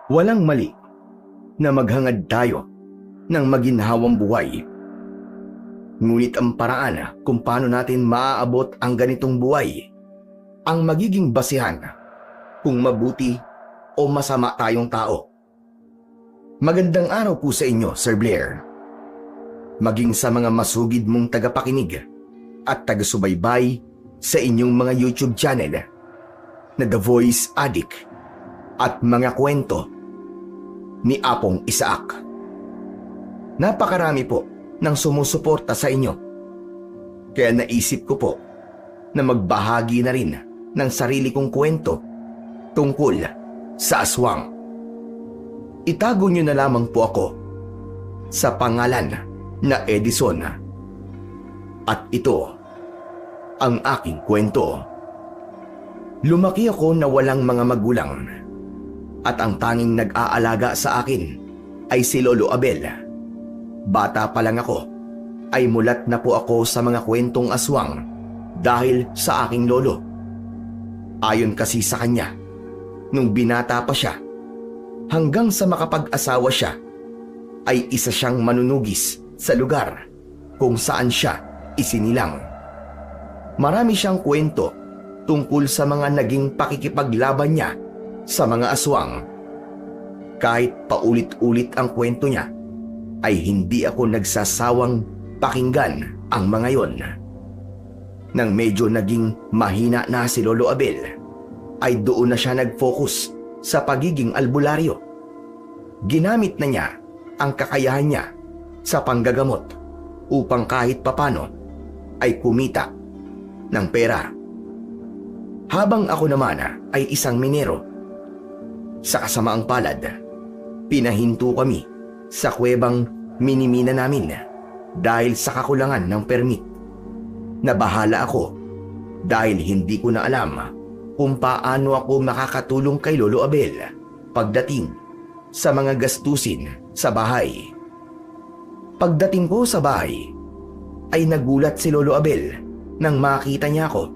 Walang mali na maghangad tayo ng maginhawang buhay. Ngunit ang paraan kung paano natin maaabot ang ganitong buhay ang magiging basihan kung mabuti o masama tayong tao. Magandang araw po sa inyo, Sir Blair. Maging sa mga masugid mong tagapakinig at taga-subaybay sa inyong mga YouTube channel na The Voice Addict at mga kwento ni Apong Isaac. Napakarami po ng sumusuporta sa inyo. Kaya naisip ko po na magbahagi na rin ng sarili kong kwento tungkol sa aswang. Itago niyo na lamang po ako sa pangalan na Edison. At ito ang aking kwento. Lumaki ako na walang mga magulang at ang tanging nag-aalaga sa akin ay si Lolo Abel. Bata pa lang ako ay mulat na po ako sa mga kwentong aswang dahil sa aking lolo. Ayon kasi sa kanya, nung binata pa siya, hanggang sa makapag-asawa siya, ay isa siyang manunugis sa lugar kung saan siya isinilang. Marami siyang kwento tungkol sa mga naging pakikipaglaban niya sa mga aswang. Kahit paulit-ulit ang kwento niya, ay hindi ako nagsasawang pakinggan ang mga yon. Nang medyo naging mahina na si Lolo Abel, ay doon na siya nag-focus sa pagiging albularyo. Ginamit na niya ang kakayahan niya sa panggagamot upang kahit papano ay kumita ng pera. Habang ako naman ay isang minero. Sa kasamaang palad, pinahinto kami sa kuwebang minimina namin dahil sa kakulangan ng permit. Nabahala ako dahil hindi ko na alam kung paano ako makakatulong kay Lolo Abel pagdating sa mga gastusin sa bahay. Pagdating ko sa bahay, ay nagulat si Lolo Abel nang makita niya ako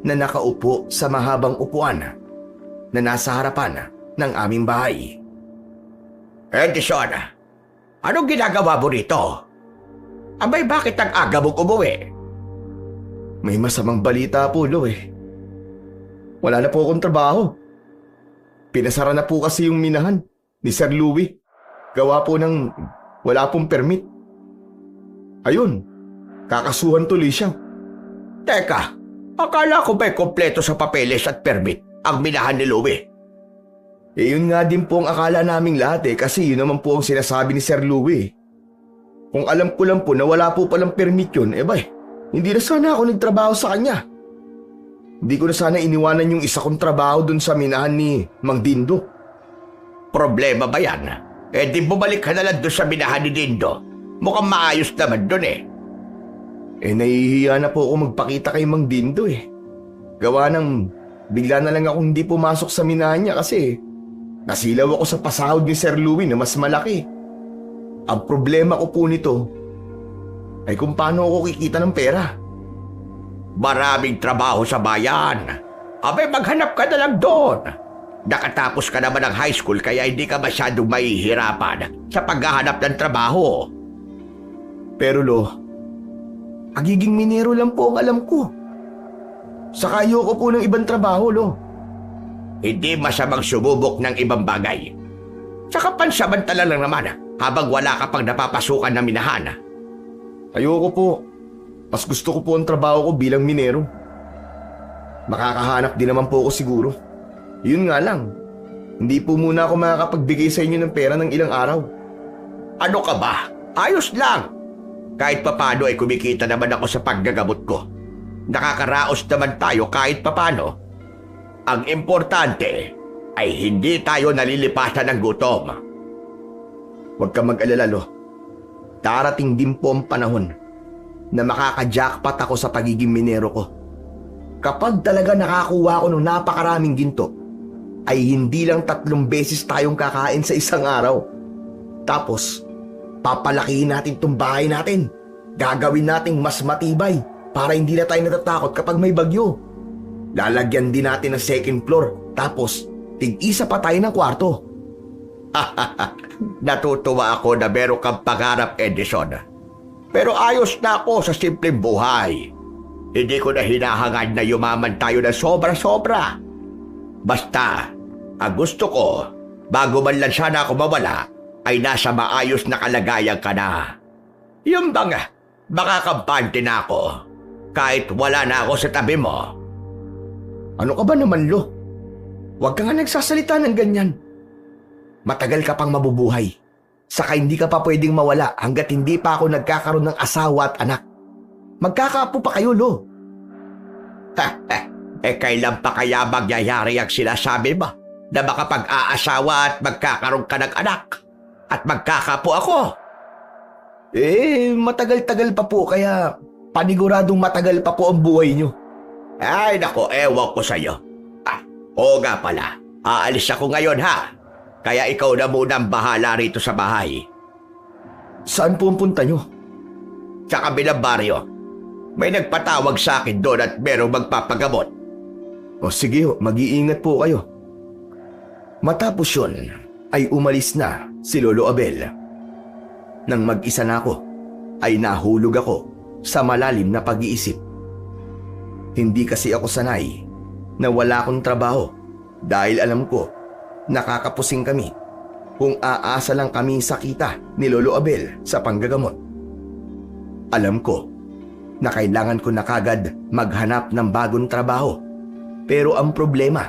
na nakaupo sa mahabang upuan na nasa harapan ng aming bahay. Edison, anong ginagawa mo rito? Abay, bakit ang aga mong umuwi? May masamang balita po, Lo Wala na po akong trabaho. Pinasara na po kasi yung minahan ni Sir Louie. Gawa po ng wala pong permit. Ayun, kakasuhan tuloy siya. Teka, akala ko ba'y kompleto sa papeles at permit ang minahan ni Louie? Yun nga din po ang akala naming lahat kasi yun naman po ang sinasabi ni Sir Louie. Kung alam ko lang po na wala po palang permit yun, hindi na sana ako nagtrabaho sa kanya. Hindi ko na sana iniwanan yung isa kong trabaho dun sa minahan ni Mang Dindo. Problema ba yan? Di bumalik ka na lang dun sa minahan ni Dindo. Mukhang maayos naman dun Nahihiya na po ako magpakita kay Mang Dindo Gawa ng bigla na lang akong hindi pumasok sa minahan niya kasi nasilaw ako sa pasahod ni Sir Louie na mas malaki. Ang problema ko po nito ay kung paano ako kikita ng pera. Maraming trabaho sa bayan. Abay, maghanap ka na lang doon. Nakatapos ka naman ng high school kaya hindi ka masyadong mahihirapan sa paghahanap ng trabaho. Pero Lo, agiging minero lang po ang alam ko. Saka ayoko po ng ibang trabaho, Lo. Hindi masamang sumubok ng ibang bagay. Saka pansamantala lang naman habang wala ka pang napapasukan na minahan. Ayoko po. Mas gusto ko po ang trabaho ko bilang minero. Makakahanap din naman po ako siguro. Yun nga lang, hindi po muna ako makakapagbigay sa inyo ng pera ng ilang araw. Ano ka ba? Ayos lang. Kahit papano ay kumikita naman ako sa paggagamot ko. Nakakaraos naman tayo kahit papano. Ang importante ay hindi tayo nalilipasan ng gutom. Huwag ka mag-alala, Lo. Darating din po ang panahon na makaka-jackpot ako sa pagiging minero ko. Kapag talaga nakakuha ko ng napakaraming ginto, ay hindi lang 3 beses tayong kakain sa isang araw. Tapos, papalakihin natin itong bahay natin. Gagawin nating mas matibay para hindi na tayo natatakot kapag may bagyo. Lalagyan din natin ng second floor. Tapos, tig-isa pa tayo ng kwarto. Natutuwa ako na meron kang pangarap, Edison. Pero ayos na ako sa simpleng buhay. Hindi ko na hinahangad na yumaman tayo na sobra-sobra. Basta, ang gusto ko, bago man lang sana ako mawala, ay nasa maayos na kalagayan ka na. Yung bang, makakampante na ako, kahit wala na ako sa tabi mo. Ano ka ba naman, Lo? Huwag ka nga nagsasalita ng ganyan. Matagal ka pang mabubuhay. Saka hindi ka pa pwedeng mawala hanggat hindi pa ako nagkakaroon ng asawa at anak. Magkakaapo pa kayo, Lo. Kailan pa kaya magyayari ang sinasabi mo na makapag-aasawa at magkakaroon ka ng anak at magkakapo ako? Matagal-tagal pa po kaya paniguradong matagal pa po ang buhay nyo. Ay, nako, ewan ko sa'yo. Oo nga pala. Aalis ako ngayon, ha? Kaya ikaw na muna ang bahala rito sa bahay. Saan po ang punta nyo? Sa kabilang baryo. May nagpatawag sa akin doon at merong magpapagamot. O sige ho, mag-iingat po kayo. Matapos yun, ay umalis na si Lolo Abel. Nang mag-isa na ako, ay nahulog ako sa malalim na pag-iisip. Hindi kasi ako sanay na wala akong trabaho dahil alam ko nakakapusing kami kung aasa lang kami sa kita ni Lolo Abel sa panggagamot. Alam ko na kailangan ko na kagad maghanap ng bagong trabaho, pero ang problema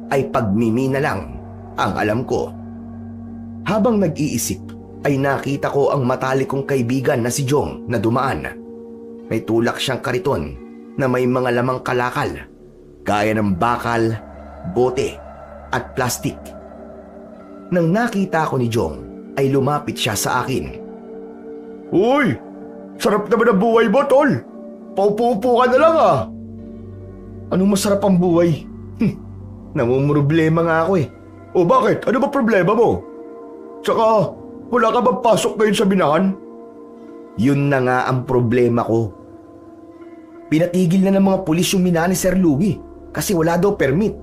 ay pagmimina lang ang alam ko. Habang nag-iisip ay nakita ko ang matalik kong kaibigan na si Jong na dumaan. May tulak siyang kariton na may mga lamang kalakal, gaya ng bakal, bote at plastik. Nang nakita ko ni Jong ay lumapit siya sa akin. Uy! Sarap naman ang buhay mo, tol! Paupo-upo ka na lang, ah! Anong masarap ang buhay? Namumroblema nga ako eh. O bakit? Ano ba problema mo? Tsaka, wala ka bang pasok ngayon sa binahan? Yun na nga ang problema ko. Pinatigil na ng mga pulis yung minahan ni Sir Louie kasi wala daw permit.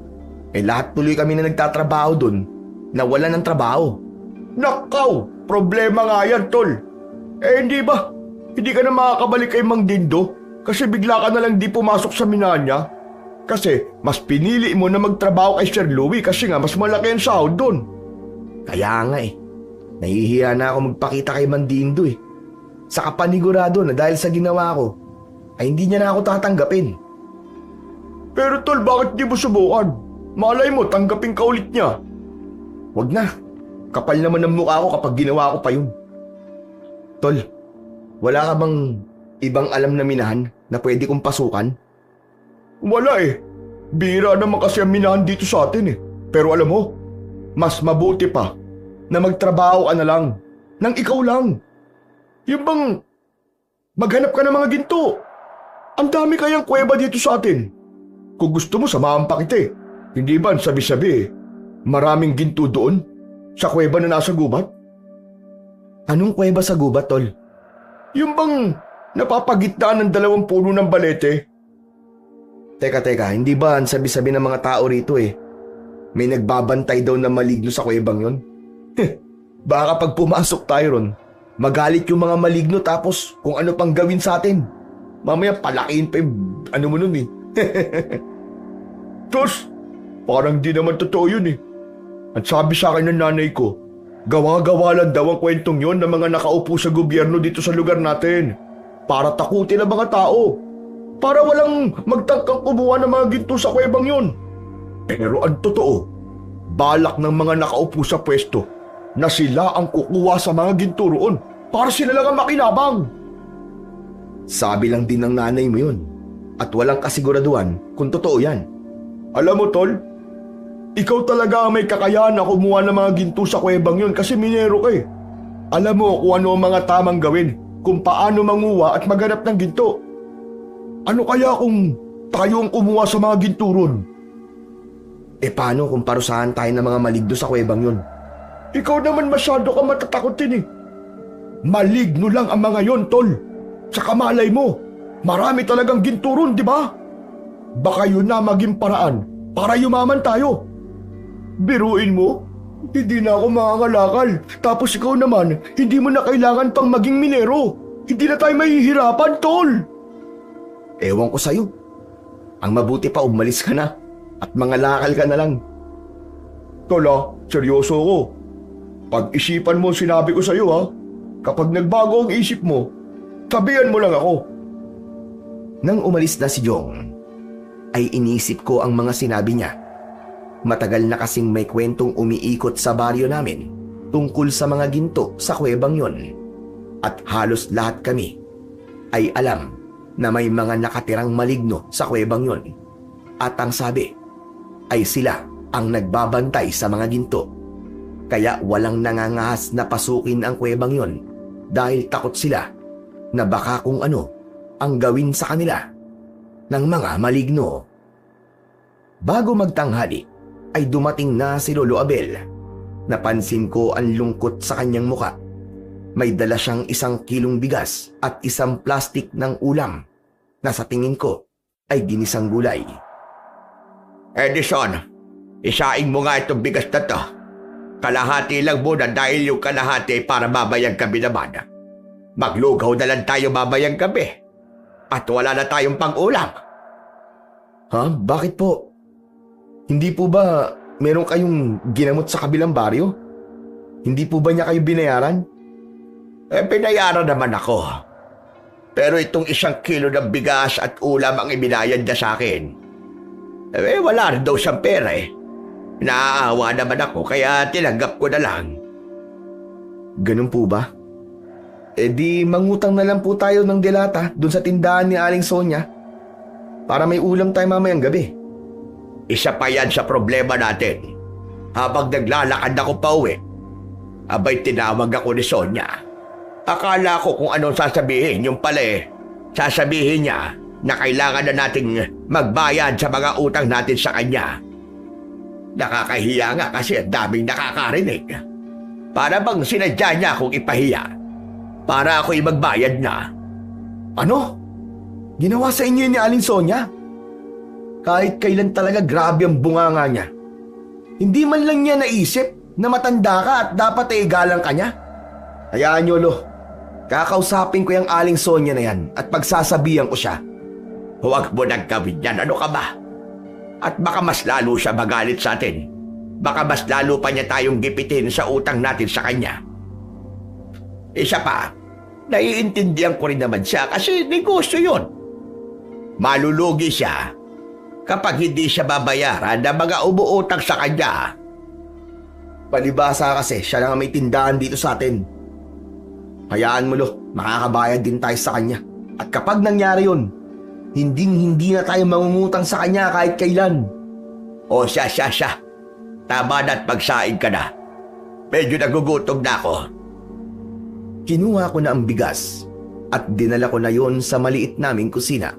Lahat tuloy kami na nagtatrabaho dun na wala ng trabaho. Nakaw! Problema nga yan, tol. Hindi ba? Hindi ka na makakabalik kay Mang Dindo kasi bigla ka na lang di pumasok sa minahan niya. Kasi mas pinili mo na magtrabaho kay Sir Louie kasi nga mas malaki ang sahod dun. Kaya nga nahihiya na ako magpakita kay Mang Dindo eh. Saka panigurado na dahil sa ginawa ko, ay hindi niya na ako tatanggapin. Pero tol, bakit di mo subukan? Malay mo, tanggapin ka ulit niya. Wag na. Kapal naman ang mukha ko kapag ginawa ko pa yun. Tol, wala ka bang ibang alam na minahan na pwede kong pasukan? Wala eh. Bira naman kasi ang minahan dito sa atin eh. Pero alam mo, mas mabuti pa na magtrabaho ka na lang nang ikaw lang. Yung bang maghanap ka ng mga ginto. Ang dami kayang kuweba dito sa atin. Kung gusto mo, samahan pa kita eh. Hindi ba sabi-sabi eh, maraming ginto doon sa kuweba na nasa gubat? Anong kuweba sa gubat, tol? Yung bang napapagitnaan ng 2 puno ng balete? Teka, hindi ba ang sabi-sabi ng mga tao rito eh? May nagbabantay daw na maligno sa kuwebang yon? Baka pag pumasok tayo ron, magalit yung mga maligno tapos kung ano pang gawin sa atin. Mamaya palakihin pa yung ano mo nun eh. Tos, parang di naman totoo yun eh. At sabi sa akin ng nanay ko, gawa-gawa lang daw ang kwentong yon ng mga nakaupo sa gobyerno dito sa lugar natin. Para takutin ang mga tao. Para walang magtangkang kumuha ng mga ginto sa kuwebang yun. Pero ang totoo, balak ng mga nakaupo sa pwesto na sila ang kukuha sa mga ginto roon para sila lang ang makinabang. Sabi lang din ng nanay mo yun at walang kasiguraduhan kung totoo yan. Alam mo, tol, ikaw talaga ang may kakayahan na kumuha ng mga ginto sa kuwebang yun kasi minero ka eh. Alam mo kung ano ang mga tamang gawin, kung paano manguha at maghanap ng ginto. Ano kaya kung tayo ang kumuha sa mga ginto ron? Paano kung parusahan tayo ng mga maligno sa kuwebang yun? Ikaw naman masyado ka matatakotin eh. Maligno lang ang mga yon, tol. Sa malay mo, marami talagang ginto ron, di ba? Baka yun na maging paraan para yumaman tayo. Biruin mo, Hindi na ako makangalakal. Tapos ikaw naman, hindi mo na kailangan pang maging minero. Hindi na tayo mahihirapan, tol. Ewan ko sa'yo. Ang mabuti pa umalis ka na at mangalakal ka na lang. Tol seryoso ko. Pag-isipan mo ang sinabi ko sa'yo ha. Kapag nagbago ang isip mo, sabihan mo lang ako. Nang umalis na si Jong, ay inisip ko ang mga sinabi niya. Matagal na kasing may kwentong umiikot sa baryo namin tungkol sa mga ginto sa kuwebang yon. At halos lahat kami ay alam na may mga nakatirang maligno sa kuwebang yon. At ang sabi ay sila ang nagbabantay sa mga ginto. Kaya walang nangangahas na pasukin ang kuwebang yon dahil takot sila na baka kung ano ang gawin sa kanila ng mga maligno. Bago magtanghali ay dumating na si Lolo Abel. Napansin ko ang lungkot sa kanyang muka. May dala siyang 1 kilong bigas at 1 plastik ng ulam na sa tingin ko ay ginisang gulay. Edison, isaing mo nga itong bigas na to. Kalahati lang muna dahil yung kalahati para mamayang gabi naman. Maglugaw na lang tayo mamayang gabi. At wala na tayong pang-ulam. Ha? Bakit po? Hindi po ba meron kayong ginamot sa kabilang baryo? Hindi po ba niya kayo binayaran? Binayaran naman ako. Pero itong 1 kilo ng bigas at ulam ang ibinayad niya sa akin. Wala rin daw siyang pera eh. Naaawa naman ako kaya tinanggap ko na lang. Ganun po ba? Di mangutang na lang po tayo ng delata dun sa tindahan ni Aling Sonia para may ulam tayo mamayang gabi. Isa pa yan sa problema natin. Habang naglalakad ako pa uwi, abay tinawag ako ni Sonia. Akala ko kung anong sasabihin, yung pala sasabihin niya na kailangan na nating magbayad sa mga utang natin sa kanya. Nakakahiya nga kasi ang daming nakakarinig. Para bang sinadya niya akong ipahiya para ako'y magbayad na. Ano? Ginawa sa inyo ni Aling Sonia? Kahit kailan talaga grabe ang bunganga niya. Hindi man lang niya naisip na matanda ka at dapat igalang ka niya. Hayaan niyo, Lo. Kakausapin ko yung Aling Sonia na yan at pagsasabihan ko siya. Huwag mo nang gawin yan, ano ka ba? At baka mas lalo siya magalit sa atin. Baka mas lalo pa niya tayong gipitin sa utang natin sa kanya. Isa pa, naiintindihan ko rin naman siya kasi negosyo yun. Malulugi siya kapag hindi siya babayaran ng mga umuutang sa kanya. Palibasa kasi siya lang may tindahan dito sa atin. Hayaan mo, Lo, makakabayad din tayo sa kanya. At kapag nangyari yun, hindi na tayo mangungutang sa kanya kahit kailan. O siya. Tama na't magsaing ka na. Medyo nagugutom na ako. Kinuha ko na ang bigas at dinala ko na yon sa maliit naming kusina.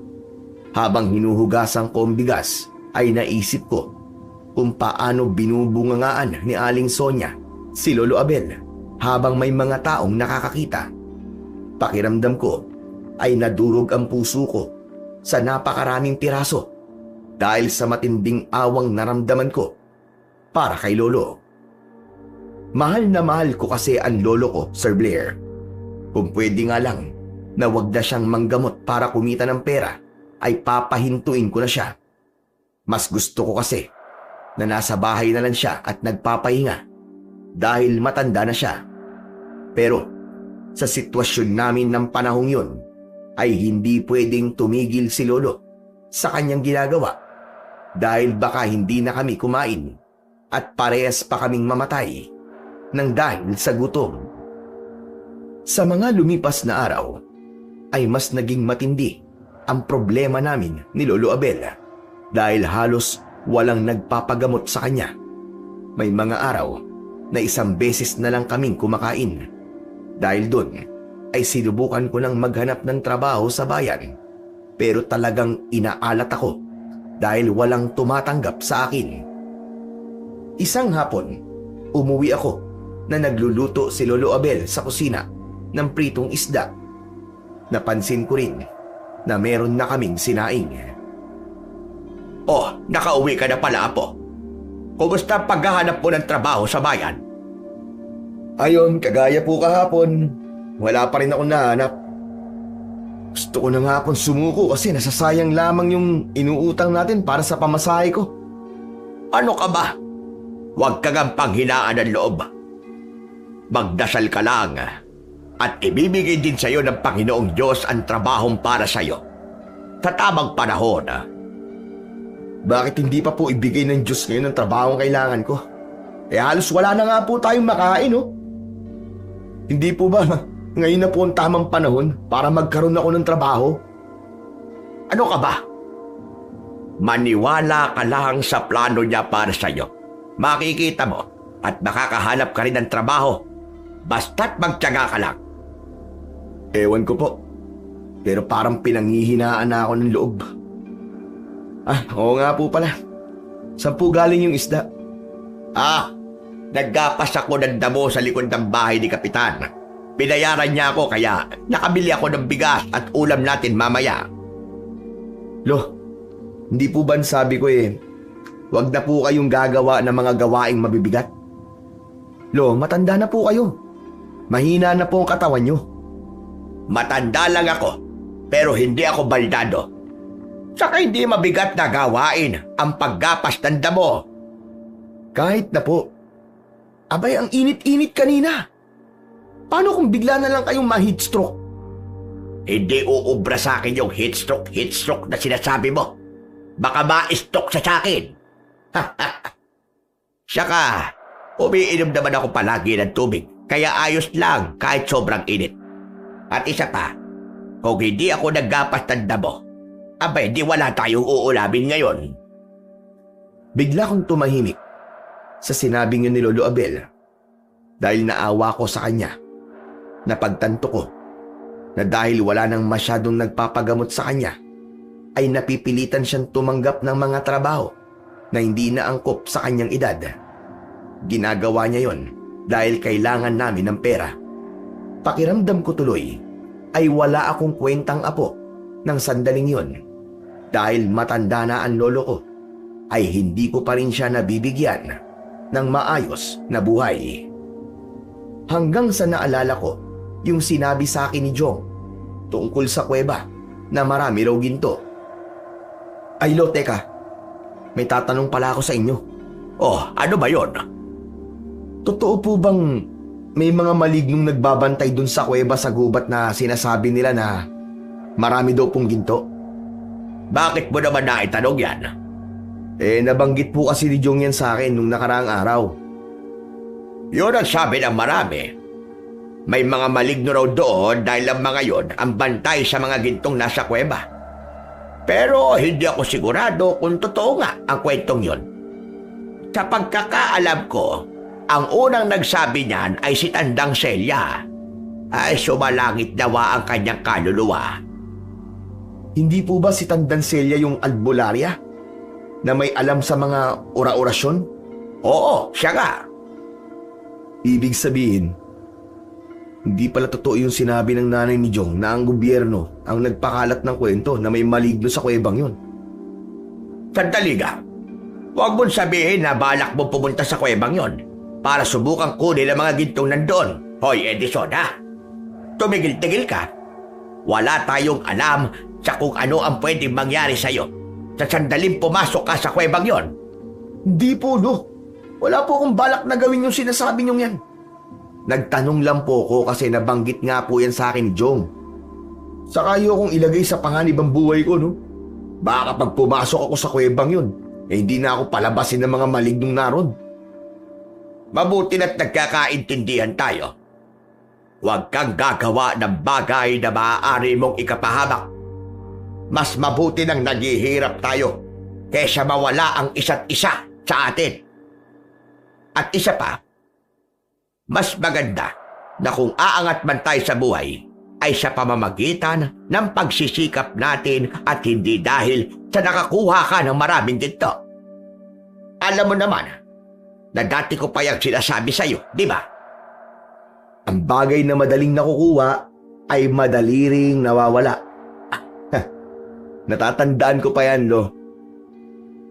Habang hinuhugasan ko ang bigas ay naisip ko kung paano binubungangaan ni Aling Sonia si Lolo Abel habang may mga taong nakakakita. Pakiramdam ko ay nadurog ang puso ko sa napakaraming piraso dahil sa matinding awang naramdaman ko para kay Lolo. Mahal na mahal ko kasi ang lolo ko, Sir Blair. Kung pwede nga lang na wag na siyang manggamot para kumita ng pera, ay papahintuin ko na siya. Mas gusto ko kasi na nasa bahay na lang siya at nagpapahinga dahil matanda na siya. Pero sa sitwasyon namin ng panahong yun, ay hindi pwedeng tumigil si Lolo sa kanyang ginagawa dahil baka hindi na kami kumain at parehas pa kaming mamatay nang dahil sa gutom. Sa mga lumipas na araw, ay mas naging matindi ang problema namin ni Lolo Abel dahil halos walang nagpapagamot sa kanya. May mga araw na 1 beses na lang kaming kumakain. Dahil doon ay sinubukan ko ng maghanap ng trabaho sa bayan, pero talagang inaalat ako dahil walang tumatanggap sa akin. Isang hapon, umuwi ako na nagluluto si Lolo Abel sa kusina ng pritong isda. Napansin ko rin na meron na kaming sinaing. Oh, nakauwi ka na pala, Apo. kumusta ang paghahanap mo ng trabaho sa bayan? Ayon, kagaya po kahapon, wala pa rin ako nahanap. Gusto ko na nga pong sumuko kasi nasasayang lamang yung inuutang natin para sa pamasahe ko. Ano ka ba? Huwag ka ng panghinaan ng loob. Magdasal ka lang at ibibigay din sa iyo ng Panginoong Diyos ang trabahong para sa iyo. Sa tamang panahon. Bakit hindi pa po ibigay ng Diyos ngayon ang trabaho ang kailangan ko? Halos wala na nga po tayong makain, oh. Hindi po ba ngayon na po ang tamang panahon para magkaroon ako ng trabaho? Ano ka ba? Maniwala ka lang sa plano niya para sa iyo. Makikita mo at makakahanap ka rin ng trabaho. Basta't magtiyaga ka lang. Ewan ko po. Pero parang pinanghihinaan na ako ng loob. Oo nga po pala. Saan po galing yung isda? Naggapas ako ng damo sa likod ng bahay ni Kapitan. Pinayaran niya ako kaya nakabili ako ng bigas at ulam natin mamaya. Lo, hindi po ba sabi ko huwag na po kayong gagawa ng mga gawaing mabibigat? Lo, matanda na po kayo. Mahina na po ang katawan nyo. Matanda lang ako, pero hindi ako baldado. Saka hindi mabigat na gawain ang paggapas ng damo. Kahit na po. Abay, ang init-init kanina. Paano kung bigla na lang kayong ma-heatstroke? Hindi uubra sa akin yung heatstroke na sinasabi mo. Baka ma-stroke sa akin. Saka, umiinom naman ako palagi ng tubig, kaya ayos lang kahit sobrang init. At isa pa, kung hindi ako naggapas ng damo, abay di wala tayong uulamin ngayon. Bigla kong tumahimik sa sinabing yun ni Lolo Abel dahil naawa ko sa kanya. Napagtanto ko na dahil wala nang masyadong nagpapagamot sa kanya, ay napipilitan siyang tumanggap ng mga trabaho na hindi na angkop sa kanyang edad. Ginagawa niya yon dahil kailangan namin ng pera. Pakiramdam ko tuloy ay wala akong kwentang apo ng sandaling yon. Dahil matanda na ang lolo ko, ay hindi ko pa rin siya nabibigyan ng maayos na buhay. Hanggang sa naalala ko yung sinabi sa akin ni Jong tungkol sa kuweba na marami raw ginto. Ay lo, teka. May tatanong pala ako sa inyo. Oh, ano ba yon? Totoo po bang may mga malignong nagbabantay dun sa kuweba sa gubat na sinasabi nila na marami daw pong ginto? Bakit mo naman naitanong yan? Nabanggit po kasi ni Jong yan sa akin nung nakaraang araw. Yun ang sabi ng marami. May mga maligno raw doon dahil ang mga yon ang bantay sa mga gintong nasa kuweba. Pero hindi ako sigurado kung totoo nga ang kwentong yon. Sa pagkakaalam ko, ang unang nagsabi niyan ay si Tandang Celia. Ay sumalangit nawa ang kanyang kaluluwa. Hindi po ba si Tandang Celia yung albularya na may alam sa mga ora-orasyon? Oo, siya nga. Ibig sabihin, hindi pala totoo yung sinabi ng nanay ni Jong na ang gobyerno ang nagpakalat ng kwento na may maligno sa kuwebang yun. Sandali ka. Huwag mong sabihin na balak mo pumunta sa kuwebang yon para subukang kunin ang mga gintong nandun. Hoy, Edison, ha? Tumigil-tigil ka. Wala tayong alam sa kung ano ang pwedeng mangyari sa'yo sa sandaling pumasok ka sa kuwebang yon. Hindi po, Lo. Wala po akong balak na gawin yung sinasabi niyong yan. Nagtanong lang po ko kasi nabanggit nga po yan sa akin ni Jong. Saka ayokong ilagay sa panganib ang buhay ko, no? Baka pag pumasok ako sa kuwebang yun, hindi na ako palabasin ng mga malignong naroon. Mabuti na't nagkakaintindihan tayo. Huwag kang gagawa ng bagay na maaari mong ikapahamak. Mas mabuti nang naghihirap tayo kaysa mawala ang isa't isa sa atin. At isa pa, mas maganda na kung aangat man tayo sa buhay ay sa pamamagitan ng pagsisikap natin at hindi dahil sa nakakuha ka ng maraming ginto. Alam mo naman na dati ko pa yung sinasabi sa'yo, di ba? Ang bagay na madaling nakukuha ay madali ring nawawala. Natatandaan ko pa yan, Lo.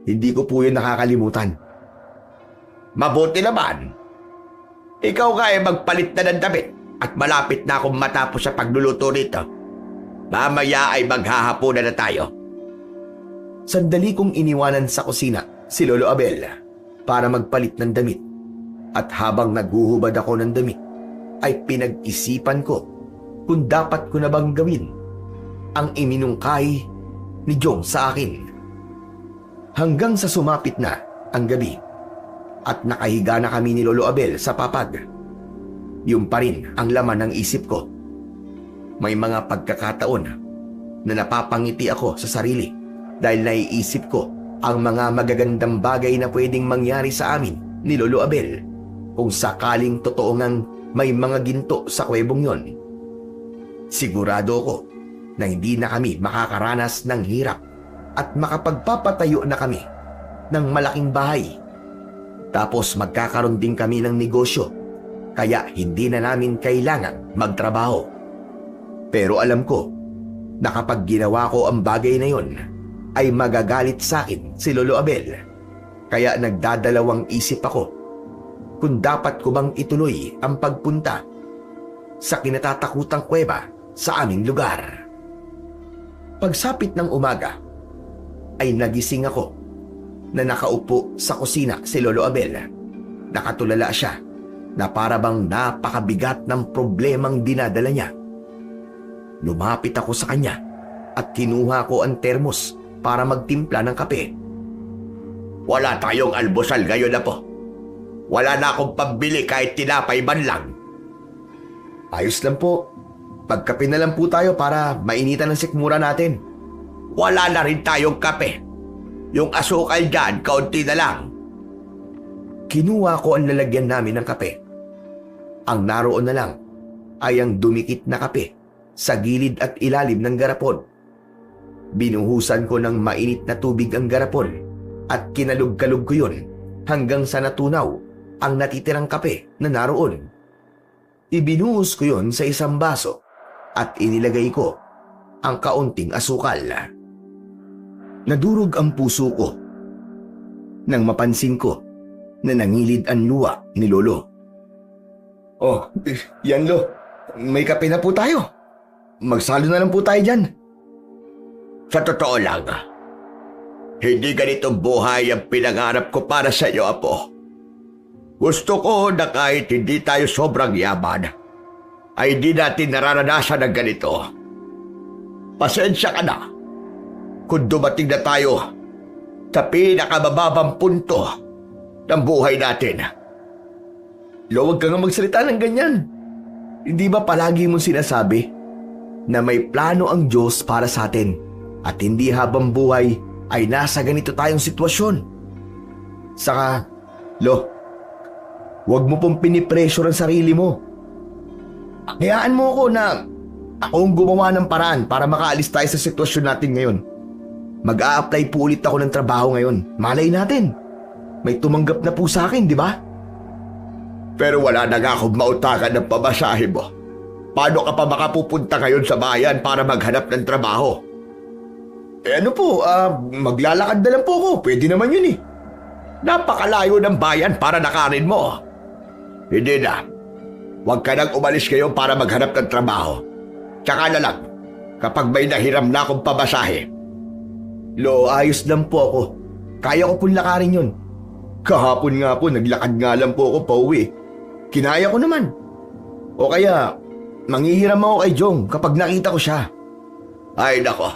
Hindi ko po yun nakakalimutan. Mabuti naman. Ikaw nga ay magpalit na ng damit at malapit na akong matapos sa pagluluto nito. Mamaya ay maghahapunan na tayo. Sandali kong iniwanan sa kusina si Lolo Abel para magpalit ng damit. At habang naghuhubad ako ng damit, ay pinag-isipan ko kung dapat ko na bang gawin ang iminungkay ni Jong sa akin. Hanggang sa sumapit na ang gabi at nakahiga na kami ni Lolo Abel sa papag. Yung pa rin ang laman ng isip ko. May mga pagkakataon na napapangiti ako sa sarili dahil naiisip ko ang mga magagandang bagay na pwedeng mangyari sa amin ni Lolo Abel kung sakaling totoo ngang may mga ginto sa kwebong yon. Sigurado ko na hindi na kami makakaranas ng hirap at makapagpapatayo na kami ng malaking bahay. Tapos magkakaroon din kami ng negosyo kaya hindi na namin kailangan magtrabaho. Pero alam ko na kapag ginawa ko ang bagay na yon ay magagalit sa akin si Lolo Abel. Kaya nagdadalawang isip ako kung dapat ko bang ituloy ang pagpunta sa kinatatakutang kuweba sa aming lugar. Pagsapit ng umaga ay nagising ako na nakaupo sa kusina si Lolo Abel. Nakatulala siya na para bang napakabigat ng problemang dinadala niya. Lumapit ako sa kanya at kinuha ko ang termos para magtimpla ng kape. Wala tayong almusal ngayon na po. Wala na akong pambili kahit tinapay man lang. Ayos lang po. Pagkape na lang po tayo para mainitan ang sikmura natin. Wala na rin tayong kape. Yung asukal dyan, kaunti na lang. Kinuha ko ang lalagyan namin ng kape. Ang naroon na lang ay ang dumikit na kape sa gilid at ilalim ng garapon. Binuhusan ko ng mainit na tubig ang garapon at kinalug-kalug ko yun hanggang sa natunaw ang natitirang kape na naroon. Ibinuhos ko yun sa isang baso at inilagay ko ang kaunting asukal. Nadurog ang puso ko nang mapansin ko na nangilid ang luha ni Lolo. Oh, yan Lo. May kape na po tayo. Magsalo na lang po tayo dyan. Sa totoo lang, hindi ganitong buhay ang pinangarap ko para sa iyo, Apo. Gusto ko na kahit hindi tayo sobrang yaman, ay hindi natin nararanasan ng ganito. Pasensya ka na kung dumating na tayo sa pinakamababang punto ng buhay natin. Lo, huwag ka nga magsalita ng ganyan. Hindi ba palagi mong sinasabi na may plano ang Diyos para sa atin at hindi habang buhay ay nasa ganito tayong sitwasyon? Saka, Lo, huwag mo pong pinipressure ang sarili mo. Hayaan mo ako na ako ang gumawa ng paraan para makaalis tayo sa sitwasyon natin ngayon. Mag-a-apply po ulit ako ng trabaho ngayon. Malay natin, may tumanggap na po sa akin, di ba? Pero wala na nga akong mautakan ng pamasahe mo. Paano ka pa makapupunta ngayon sa bayan para maghanap ng trabaho? Ano po, maglalakad na lang po ako. Pwede naman yun eh. Napakalayo ng bayan para nakarin mo. Hindi na. Huwag ka nang umalis ngayon para maghanap ng trabaho. Tsaka na lang, kapag may nahiram na akong pamasahe. Lo, ayos lang po ako. Kaya ko pong lakarin yun. Kahapon nga po, naglakad nga lang po ako pauwi. Kinaya ko naman. O kaya, manghihiram ako kay Jong kapag nakita ko siya. Ay nako.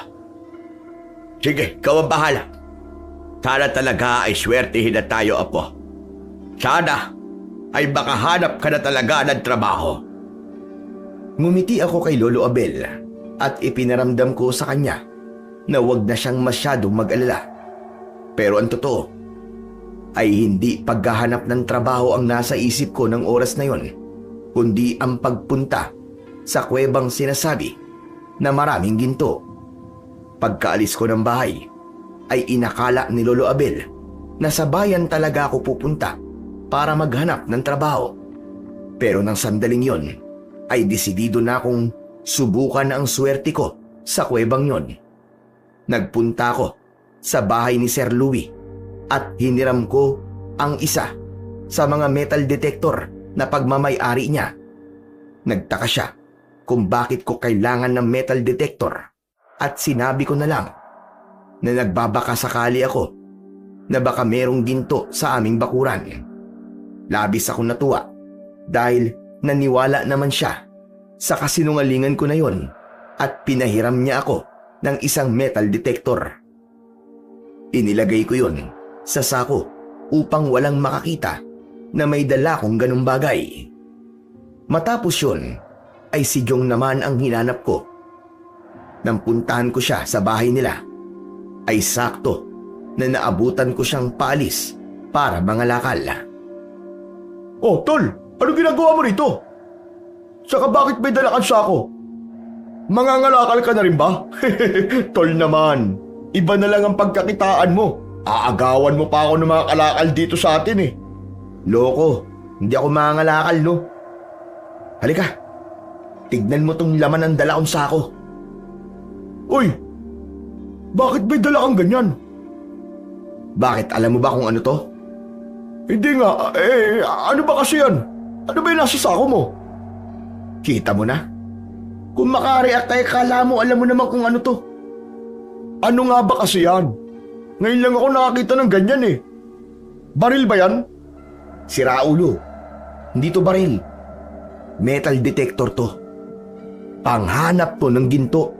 Sige, ikaw ang bahala. Sana talaga ay swertihin na tayo, Apo. Sana ay makahanap ka na talaga ng trabaho. Ngumiti ako kay Lolo Abel at ipinaramdam ko sa kanya na wag na siyang masyadong mag-alala. Pero ang totoo ay hindi paghahanap ng trabaho ang nasa isip ko ng oras na yon, kundi ang pagpunta sa kuwebang sinasabi na maraming ginto. Pagkaalis ko ng bahay ay inakala ni Lolo Abel na sa bayan talaga ako pupunta para maghanap ng trabaho. Pero nang sandaling yon ay desidido na akong subukan ang swerte ko sa kuwebang yon. Nagpunta ako sa bahay ni Sir Louie at hiniram ko ang isa sa mga metal detector na pagmamay-ari niya. Nagtaka siya kung bakit ko kailangan ng metal detector at sinabi ko na lang na nagbabaka sakali ako na baka merong ginto sa aming bakuran. Labis akong natuwa dahil naniwala naman siya sa kasinungalingan ko na yon at pinahiram niya ako ng isang metal detector. Inilagay ko yon sa sako upang walang makakita na may dala kong ganung bagay. Matapos yun, ay si Jong naman ang hinanap ko. Nang puntahan ko siya sa bahay nila, ay sakto na naabutan ko siyang paalis para mangalakal. Oh, tol, ano ginagawa mo rito? Saka bakit may dala kang sako? Mangangalakal ka na rin ba? Tol naman, iba na lang ang pagkakitaan mo. Aagawan mo pa ako ng mga kalakal dito sa atin eh. Loko, hindi ako mangangalakal, no? Halika, tignan mo tong laman ng dala kong sako. Uy, bakit may dala kang ganyan? Bakit, alam mo ba kung ano to? Hindi nga, ano ba kasi yan? Ano ba yung nasa sako mo? Kita mo na? Kung makareact ay kala mo alam mo naman kung ano to. Ano nga ba kasi yan? Ngayon lang ako nakakita ng ganyan eh. Baril ba yan? Sira ulo. Hindi to baril. Metal detector to. Panghanap to ng ginto.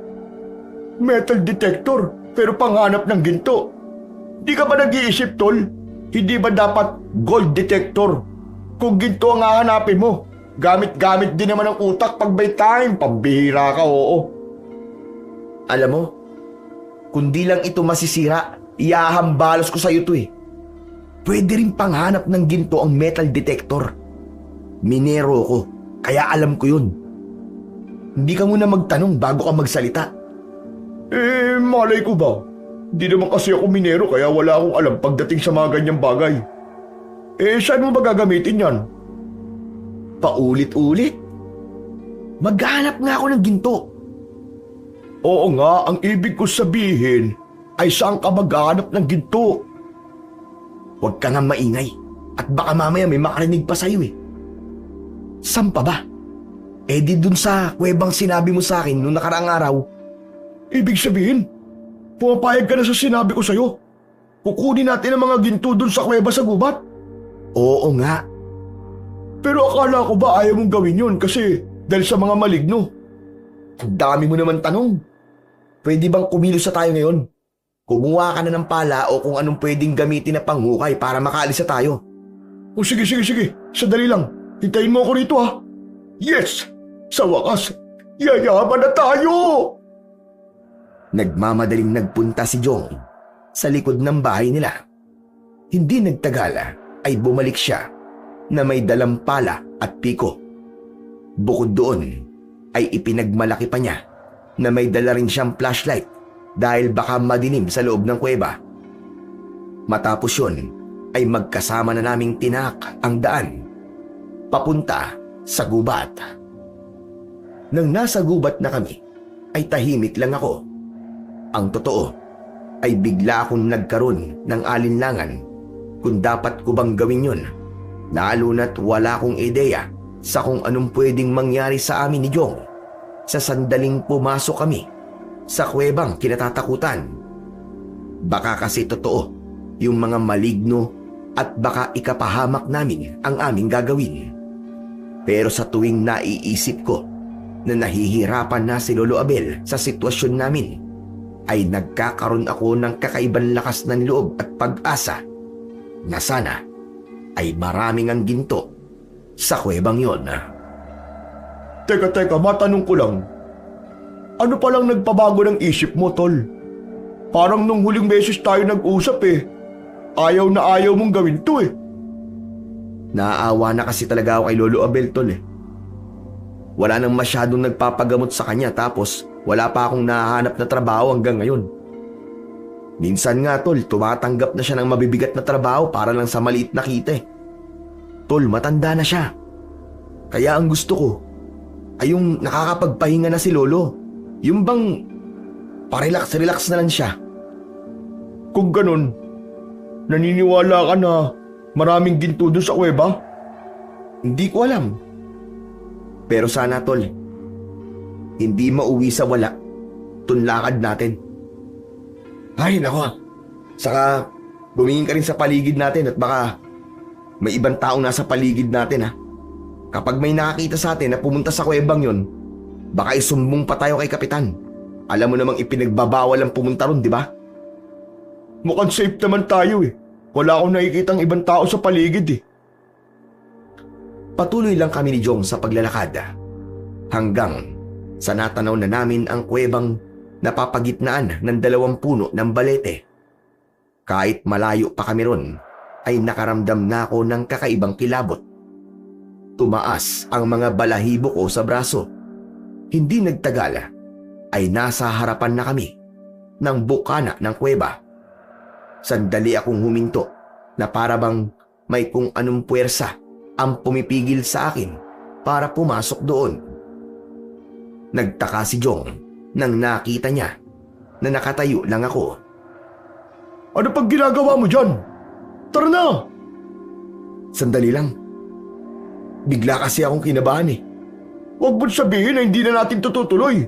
Metal detector, pero panghanap ng ginto. Di ka ba nag-iisip, tol? Hindi ba dapat gold detector? Kung ginto ang hahanapin mo, gamit-gamit din naman ang utak pag may time. Pambihira ka, oo. Alam mo, kung di lang ito masisira, iahambalos ko sa'yo to eh. Pwede rin panghanap ng ginto ang metal detector. Minero ko, kaya alam ko yun. Hindi ka muna magtanong bago ka magsalita. Malay ko ba? Di naman kasi ako minero kaya wala akong alam pagdating sa mga ganyang bagay. Saan mo ba gagamitin yan? Paulit-ulit? Maghanap nga ako ng ginto. Oo nga, ang ibig ko sabihin ay saan ka maghanap ng ginto? Huwag ka nga maingay at baka mamaya may makarinig pa sa'yo eh. Saan pa ba? Di dun sa kuwebang sinabi mo sa akin noong nakaraang araw. Ibig sabihin, pumapayag ka na sa sinabi ko sa'yo. Kukunin natin ang mga ginto dun sa kuweba sa gubat. Oo nga. Pero akala ko ba ayaw mong gawin yun kasi dahil sa mga maligno? Ang dami mo naman tanong. Pwede bang kumilos sa tayo ngayon? Kumuha ka na ng pala o kung anong pwedeng gamitin na panghukay para makaalis na tayo. O sige. Sandali lang. Hintayin mo ako rito ha. Yes! Sa wakas, yayaman na tayo! Nagmamadaling nagpunta si Jong sa likod ng bahay nila. Hindi nagtagala ay bumalik siya na may dalang pala at piko. Bukod doon ay ipinagmalaki pa niya na may dala rin siyang flashlight dahil baka madilim sa loob ng kuweba. Matapos yun ay magkasama na naming tinak ang daan papunta sa gubat. Nang nasa gubat na kami ay tahimik lang ako. Ang totoo ay bigla akong nagkaroon ng alinlangan kung dapat ko bang gawin yun, lalo na't wala akong ideya sa kung anong pwedeng mangyari sa amin ni Jong sa sandaling pumasok kami sa kuwebang kinatatakutan. Baka kasi totoo yung mga maligno at baka ikapahamak namin ang aming gagawin. Pero sa tuwing naiisip ko na nahihirapan na si Lolo Abel sa sitwasyon namin, ay nagkakaroon ako ng kakaibang lakas ng loob at pag-asa na sana ay maraming ang ginto sa kuwebang yon. Teka, matanong ko lang. Ano palang nagpabago ng isip mo, tol? Parang nung huling beses tayo nag-usap ayaw na ayaw mong gawin to eh. Naaawa na kasi talaga ako kay Lolo Abel, tol eh. Wala nang masyadong nagpapagamot sa kanya tapos wala pa akong nahahanap na trabaho hanggang ngayon. Minsan nga, tol, tumatanggap na siya ng mabibigat na trabaho para lang sa maliit na kita eh. Tol, matanda na siya. Kaya ang gusto ko ay yung nakakapagpahinga na si Lolo. Yung bang parelax-relax na lang siya. Kung ganun, naniniwala ka na Maraming ginto doon sa kuweba? Hindi ko alam. Pero sana, tol, hindi mauwi sa wala tong lakad natin. Ay, nako. Saka, bumingin ka rin sa paligid natin at baka may ibang taong nasa paligid natin, ha. Kapag may nakakita sa atin na pumunta sa kuwebang yun, baka isumbong pa tayo kay Kapitan. Alam mo namang ipinagbabawal ang pumunta ron, di ba? Mukhang safe naman tayo eh. Wala akong nakikitang ibang tao sa paligid eh. Patuloy lang kami ni Jong sa paglalakad hanggang sa natanaw na namin ang kuwebang napapagitnaan ng 2 puno ng balete. Kahit malayo pa kami ron, ay nakaramdam na ako ng kakaibang kilabot. Tumaas ang mga balahibo ko sa braso. Hindi nagtagal ay nasa harapan na kami ng bukana ng kuweba. Sandali akong huminto na para bang may kung anong puwersa ang pumipigil sa akin para pumasok doon. Nagtaka si Jong nang nakita niya na nakatayo lang ako. Ano pag ginagawa mo dyan? Tara na! Sandali lang. Bigla kasi akong kinabahan eh. Huwag mo't sabihin na hindi na natin tutuloy.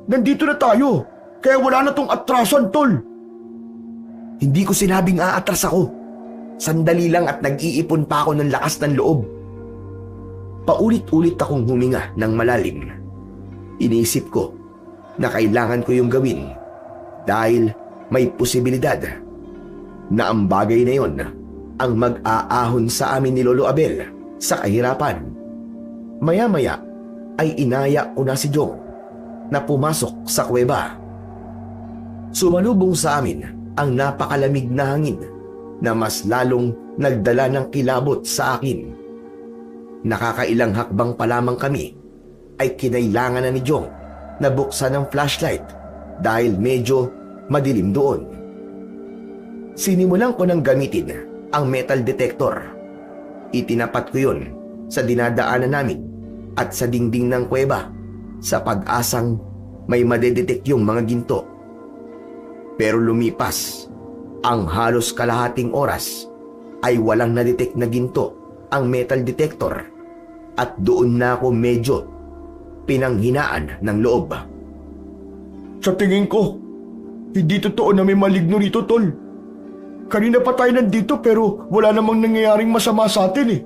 Nandito na tayo, kaya wala na tong atrasan, tol. Hindi ko sinabing aatras ako. Sandali lang at nag-iipon pa ako ng lakas ng loob. Paulit-ulit akong huminga ng malalim. Iniisip ko na kailangan ko yung gawin dahil may posibilidad na ang bagay na yon ang mag-aahon sa amin ni Lolo Abel sa kahirapan. Maya-maya ay inaya ko na si Jong na pumasok sa kuweba. Sumalubong sa amin ang napakalamig na hangin na mas lalong nagdala ng kilabot sa akin. Nakakailang hakbang pa lamang kami ay kinailangan na ni Jong na buksan ang flashlight dahil medyo madilim doon. Sinimulan ko nang gamitin ang metal detector. Itinapat ko yun sa dinadaanan namin at sa dingding ng kuweba sa pag-asang may madedetect yung mga ginto. Pero lumipas ang halos kalahating oras ay walang nadetect na ginto ang metal detector at doon na ako medyo pinanghinaan ng loob. Sa tingin ko, hindi totoo na may maligno rito, tol. Kanina pa tayo nandito pero wala namang nangyayaring masama sa atin eh.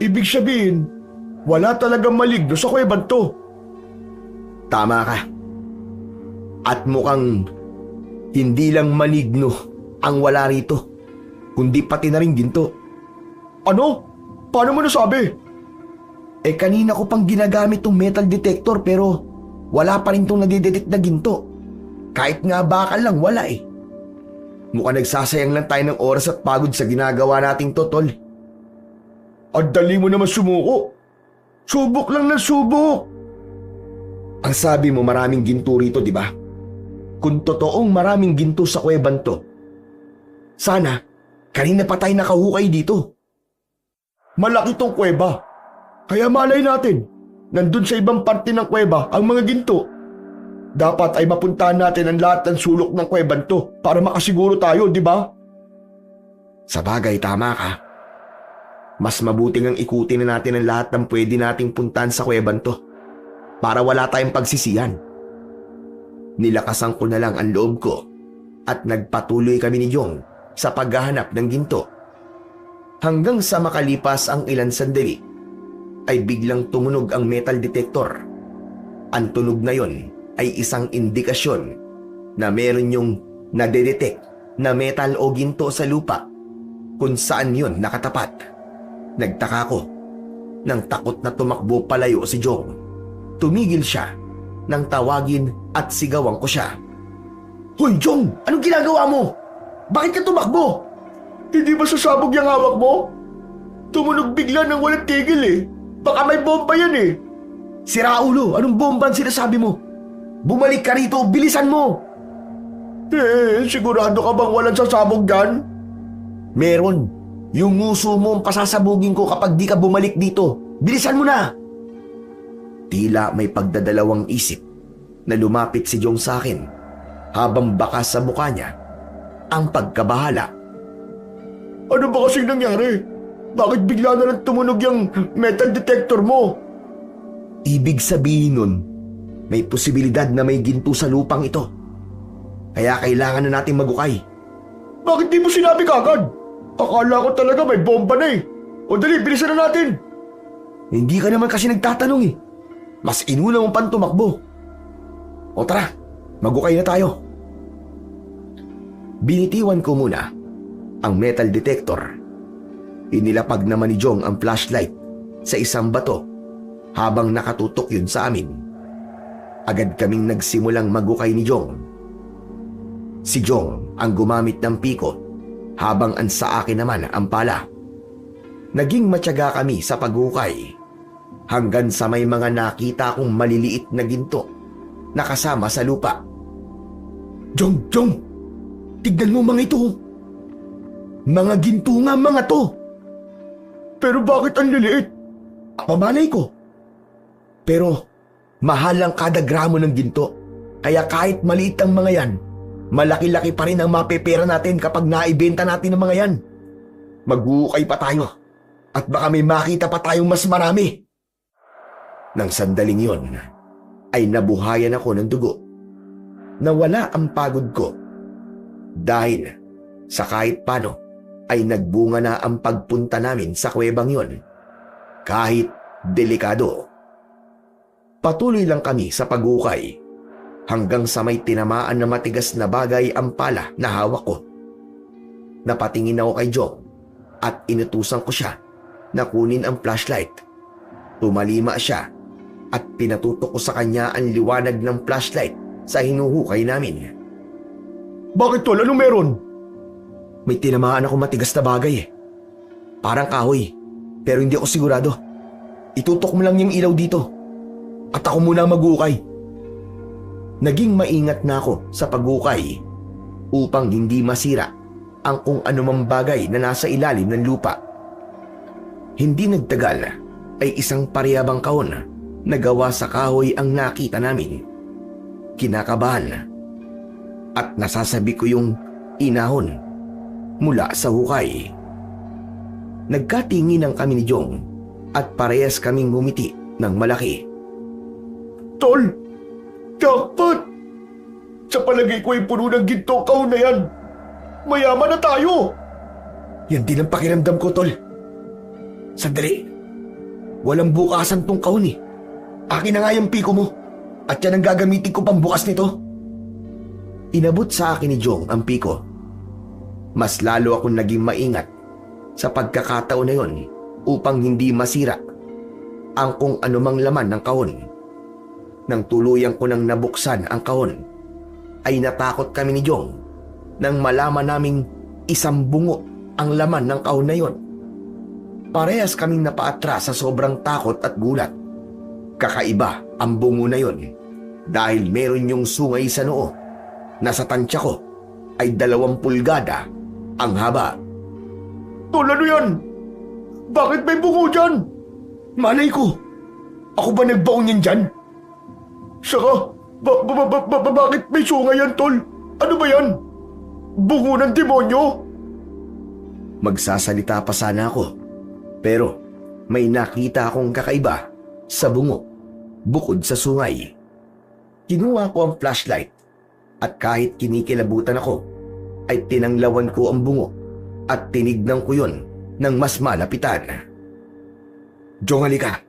Ibig sabihin, wala talagang maligno sa kuwebang to. Tama ka. At mukhang hindi lang maligno ang wala rito, kundi pati na rin ginto. Ano? Paano mo nasabi? Kanina ko pang ginagamit tong metal detector pero wala pa rin tong nadidetect na ginto. Kahit nga bakal lang, wala eh. Mukhang nagsasayang lang tayo ng oras at pagod sa ginagawa nating to, tol. Ang dali mo naman sumuko. Subok lang ng subok. Ang sabi mo maraming ginto rito, di ba? Kung totoong maraming ginto sa kuwebang to, sana kanina pa tayo nakahukay dito. Malaki tong kuweba. Kaya malay natin, nandun sa ibang parte ng kuweba ang mga ginto. Dapat ay mapuntahan natin ang lahat ng sulok ng kuwebang to para makasiguro tayo, di ba? Sa bagay, tama ka. Mas mabuting ang ikutin na natin ang lahat ng pwede nating puntahan sa kuwebang to para wala tayong pagsisihan. Nilakasan ko na lang ang loob ko at nagpatuloy kami ni Jong sa paghahanap ng ginto. Hanggang sa makalipas ang ilang sandali, ay biglang tumunog ang metal detector. Ang tunog na yon ay isang indikasyon na meron yung nadedetect na metal o ginto sa lupa kung saan yon nakatapat. Nagtaka ko nang takot na tumakbo palayo si Jong. Tumigil siya nang tawagin at sigawan ko siya. Hoy Jong! Anong ginagawa mo? Bakit ka tumakbo? Hindi ba sasabog yung hawak mo? Tumunog bigla nang walang tigil eh. Baka may bomba yan eh. Sira ulo, anong bomba ang sinasabi mo? Bumalik ka rito, bilisan mo! Sigurado ka bang walang sasabog dyan? Meron. Yung nguso mo ang pasasabugin ko kapag di ka bumalik dito. Bilisan mo na! Tila may pagdadalawang isip na lumapit si Jong sa akin habang bakas sa mukha niya ang pagkabahala. Ano ba kasing nangyari? Bakit bigla na lang tumunog yung metal detector mo? Ibig sabihin nun, may posibilidad na may ginto sa lupang ito. Kaya kailangan na nating magukay. Bakit di mo sinabi kagad? Akala ko talaga may bomba na eh. O dali, bilisan na natin. Hindi ka naman kasi nagtatanong eh. Mas inuna mong pang tumakbo. O tara, magukay na tayo. Binitiwan ko muna ang metal detector. Inilapag naman ni Jong ang flashlight sa isang bato habang nakatutok yun sa amin. Agad kaming nagsimulang magukay ni Jong. Si Jong ang gumamit ng piko habang ang sa akin naman ang pala. Naging matyaga kami sa paghukay hanggang sa may mga nakita akong maliliit na ginto na kasama sa lupa. Jong! Tignan mo mga ito! Mga ginto nga mga to! Pero bakit ang liliit? Pamalay ko. Pero mahal ang kada gramo ng ginto. Kaya kahit maliit ang mga yan, malaki-laki pa rin ang mapepera natin kapag naibenta natin ang mga yan. Maghuhukay pa tayo. At baka may makita pa tayong mas marami. Nang sandaling yon, ay nabuhayan ako ng dugo. Nawala ang pagod ko. Dahil sa kahit paano, ay nagbunga na ang pagpunta namin sa kuwebang yon. Kahit delikado. Patuloy lang kami sa paghukay hanggang sa may tinamaan na matigas na bagay ang pala na hawak ko. Napatingin ako kay Jong at inutusan ko siya na kunin ang flashlight. Tumalima siya at pinatutok ko sa kanya ang liwanag ng flashlight sa hinuhukay namin. Bakit tol? Anong meron? May tinamaan ako matigas na bagay eh. Parang kahoy, pero hindi ako sigurado. Itutok mo lang yung ilaw dito. At ako muna maghukay. Naging maingat na ako sa paghukay upang hindi masira ang kung anumang bagay na nasa ilalim ng lupa. Hindi nagtagal ay isang parehabang kahon na gawa sa kahoy ang nakita namin. Kinakabahan at nasasabi ko yung inahon mula sa hukay. Nagkatinginan kami ni Jong at parehas kaming ngumiti ng malaki. Tol! Jackpot! Sa palagay ko ay puno ng ginto kahon na yan. Mayaman na tayo! Yan din ang pakiramdam ko, tol. Sandali. Walang bukasan tong kahon eh. Akin na nga yung piko mo. At yan ang gagamitin ko pambukas nito. Inabot sa akin ni Jong ang piko. Mas lalo akong naging maingat sa pagkakataon na yon upang hindi masira ang kung anumang laman ng kahon. Nang tuluyang ko nang nabuksan ang kahon, ay natakot kami ni Jong nang malaman naming isang bungo ang laman ng kahon na yon. Parehas kaming napaatras sa sobrang takot at gulat. Kakaiba ang bungo na yon dahil meron yung sungay sa noo na sa tansya ko ay 2 pulgada ang haba. Tol, ano yan? Bakit may bungo dyan? Malay ko! Ako ba nagbaon yan dyan? Saka, bakit may sungay yan, tol? Ano ba yan? Bungo ng demonyo? Magsasalita pa sana ako, pero may nakita akong kakaiba sa bungo bukod sa sungay. Kinuha ko ang flashlight at kahit kinikilabutan ako, ay tinanglawan ko ang bungo at tinignan ko yon ng mas malapitan. Jong, halika.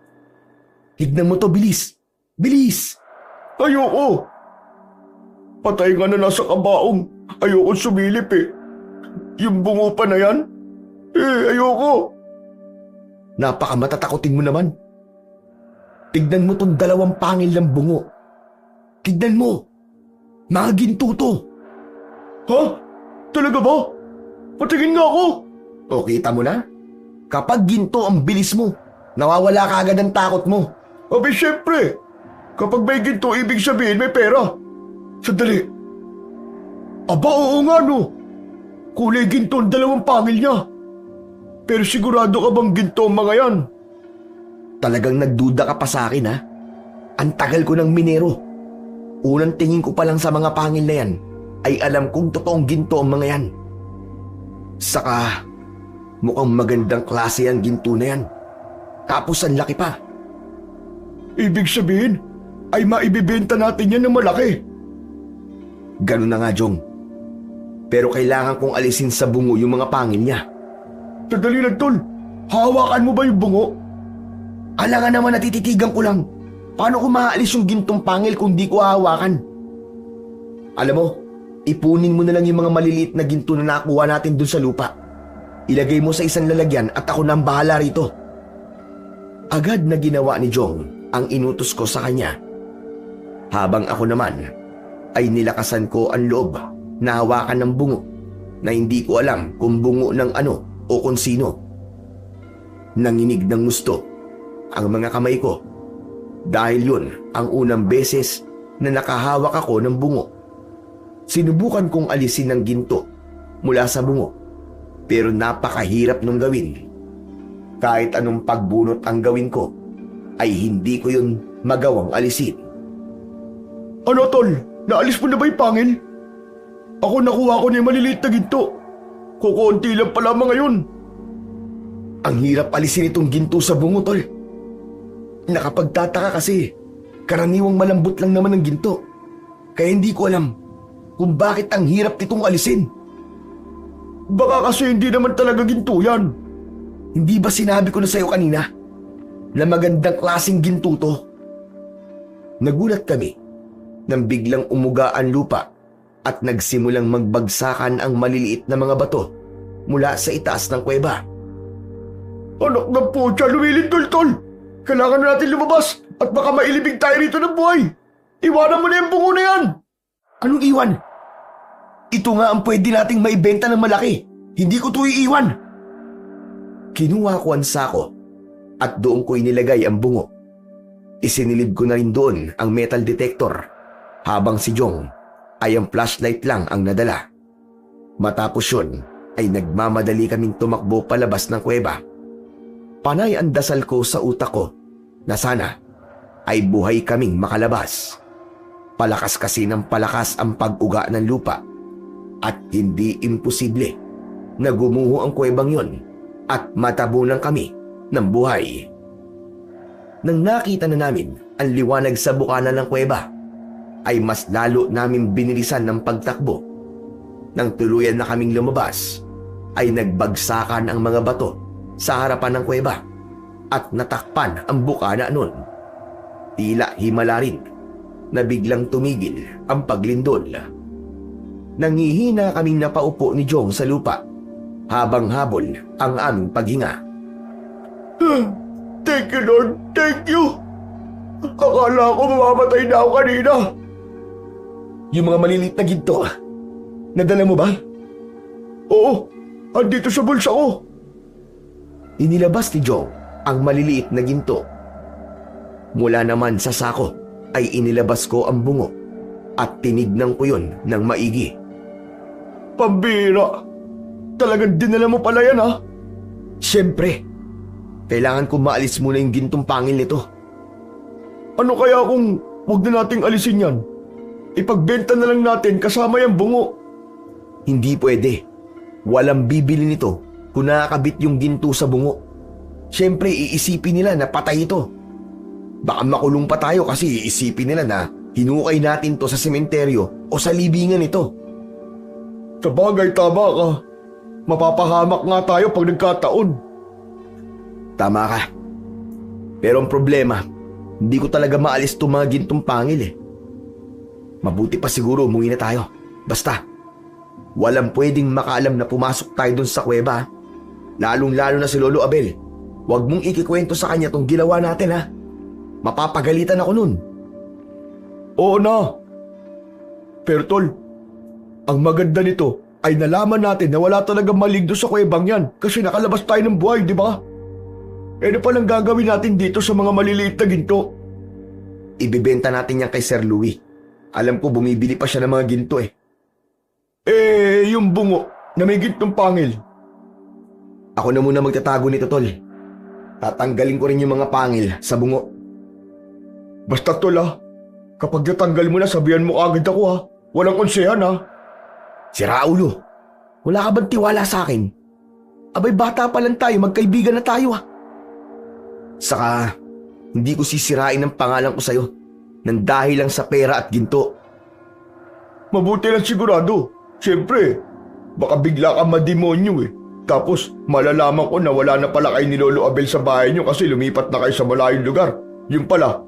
Tignan mo to, bilis. Bilis! Ayoko! Patay nga na nasa kabaong. Ayoko sumilip eh. Yung bungo pa na yan? Ayoko! Napakamatatakotin mo naman. Tignan mo tong 2 pangil ng bungo. Tignan mo. Mga ginto to. Ha? Talaga ba? Patingin nga ako! O kita mo na? Kapag ginto ang bilis mo, nawawala ka agad ang takot mo. Abi, syempre! Kapag may ginto, ibig sabihin may pera. Sandali. Aba, oo nga no. Kulay ginto ang 2 pangil niya. Pero sigurado ka bang ginto ang mga yan? Talagang nagduda ka pa sa akin ha? Ang tagal ko ng minero. Unang tingin ko pa lang sa mga pangil na yan, ay alam kong totoong ginto ang mga yan. Saka, Mukhang magandang klase ang ginto na yan. Tapos ang laki pa. Ibig sabihin, ay maibibenta natin yan ng malaki. Ganun na nga, Jong. Pero kailangan kong alisin sa bungo yung mga pangil niya. Sandali lang, Tol. Hawakan mo ba yung bungo? Alangan naman, natititigan ko lang. Paano ko maaalis yung gintong pangil kung di ko hahawakan? Alam mo, ipunin mo na lang yung mga maliliit na ginto na nakuha natin dun sa lupa. Ilagay mo sa isang lalagyan at ako na ang bahala rito. Agad na ginawa ni Jong ang inutos ko sa kanya. Habang ako naman ay nilakasan ko ang loob na hawakan ng bungo na hindi ko alam kung bungo ng ano o kung sino. Nanginig ng gusto ang mga kamay ko dahil yun ang unang beses na nakahawak ako ng bungo. Sinubukan kong alisin ng ginto mula sa bungo pero napakahirap nung gawin. Kahit anong pagbunot ang gawin ko ay hindi ko yun magawang alisin. Ano, Tol? Naalis mo na ba yung pangil? Ako nakuha ko na yung maliliit na ginto. Kukunti lang pala mga yun. Ang hirap alisin itong ginto sa bungo, Tol. Nakapagtataka kasi karaniwang malambot lang naman ang ginto. Kaya hindi ko alam kung bakit ang hirap nitong alisin. Baka kasi hindi naman talaga ginto yan. Hindi ba sinabi ko na sa'yo kanina na magandang klaseng ginto to? Nagulat kami nang biglang umuga ang lupa at nagsimulang magbagsakan ang maliliit na mga bato mula sa itaas ng kuweba. Anak ng putya, lumilindol, Tol. Kailangan na natin lumabas at baka mailibig tayo rito ng buhay. Iwanan mo na yung bungo na yan. Anong iwan? Ito nga ang pwede nating maibenta ng malaki. Hindi ko ito iiwan. Kinuha ko ang sako at doon ko inilagay ang bungo. Isinilid ko na rin doon ang metal detector habang si Jong ay ang flashlight lang ang nadala. Matapos yun ay nagmamadali kaming tumakbo palabas ng kuweba. Panay ang dasal ko sa utak ko na sana ay buhay kaming makalabas. Palakas kasi ng palakas ang pag-uga ng lupa at hindi imposible na gumuho ang kuwebang yon at matabunan kami ng buhay. Nang nakita na namin ang liwanag sa bukana ng kuweba, ay mas lalo namin binilisan ng pagtakbo. Nang tuluyan na kaming lumabas, ay nagbagsakan ang mga bato sa harapan ng kuweba at natakpan ang bukana nun. Tila himala rin na biglang tumigil ang paglindol. Nangihina kaming napaupo ni Jong sa lupa habang habol ang aming paghinga. Thank you, Lord. Thank you. Akala ko mamamatay na ako kanina. Yung mga maliliit na ginto, nadala mo ba? Oo, andito sa bulsa ko. Inilabas ni Jong ang maliliit na ginto. Mula naman sa sako ay inilabas ko ang bungo at tinignan ko yun ng maigi. Pambira. Talagang dinala mo pala yan, ha? Siyempre, kailangan ko maalis muna yung gintong pangil nito. Ano kaya kung huwag na nating alisin yan? Ipagbenta na lang natin kasama yung bungo. Hindi pwede. Walang bibili nito kung nakakabit yung ginto sa bungo. Siyempre, iisipin nila na patay ito. Baka makulong pa tayo kasi iisipin nila na hinukay natin to sa sementeryo o sa libingan ito. Sabagay, tama ka. Mapapahamak nga tayo pag nagkataon. Tama ka. Pero ang problema, hindi ko talaga maalis itong mga gintong pangil eh. Mabuti pa siguro umuwi na tayo. Basta, walang pwedeng makaalam na pumasok tayo dun sa kuweba. Lalong-lalo na si Lolo Abel. Huwag mong ikikwento sa kanya tong ginawa natin ha. Mapapagalitan ako nun. Oo na. Pero Tol, ang maganda nito ay nalaman natin na wala talagang maligno sa kuwebang yan kasi nakalabas tayo ng buhay, di ba? Ano palang gagawin natin dito sa mga maliliit na ginto? Ibibenta natin yan kay Sir Louie. Alam ko bumibili pa siya ng mga ginto eh. Yung bungo na may gintong pangil. Ako na muna magtatago nito, Tol. Tatanggalin ko rin yung mga pangil sa bungo. Basta, Tol, ha? Kapag natanggal mo na, sabihan mo agad ako, ha? Walang konsehan, ha? Si Raulo, wala ka bang tiwala sa akin? Abay, bata pa lang tayo, magkaibigan na tayo ah. Saka, hindi ko sisirain ang pangalan ko sa'yo nang dahil lang sa pera at ginto. Mabuti lang sigurado. Siyempre, baka bigla kang mademonyo eh. Tapos malalaman ko na wala na pala kayo ni Lolo Abel sa bahay niyo kasi lumipat na kayo sa malayong lugar. Yung pala,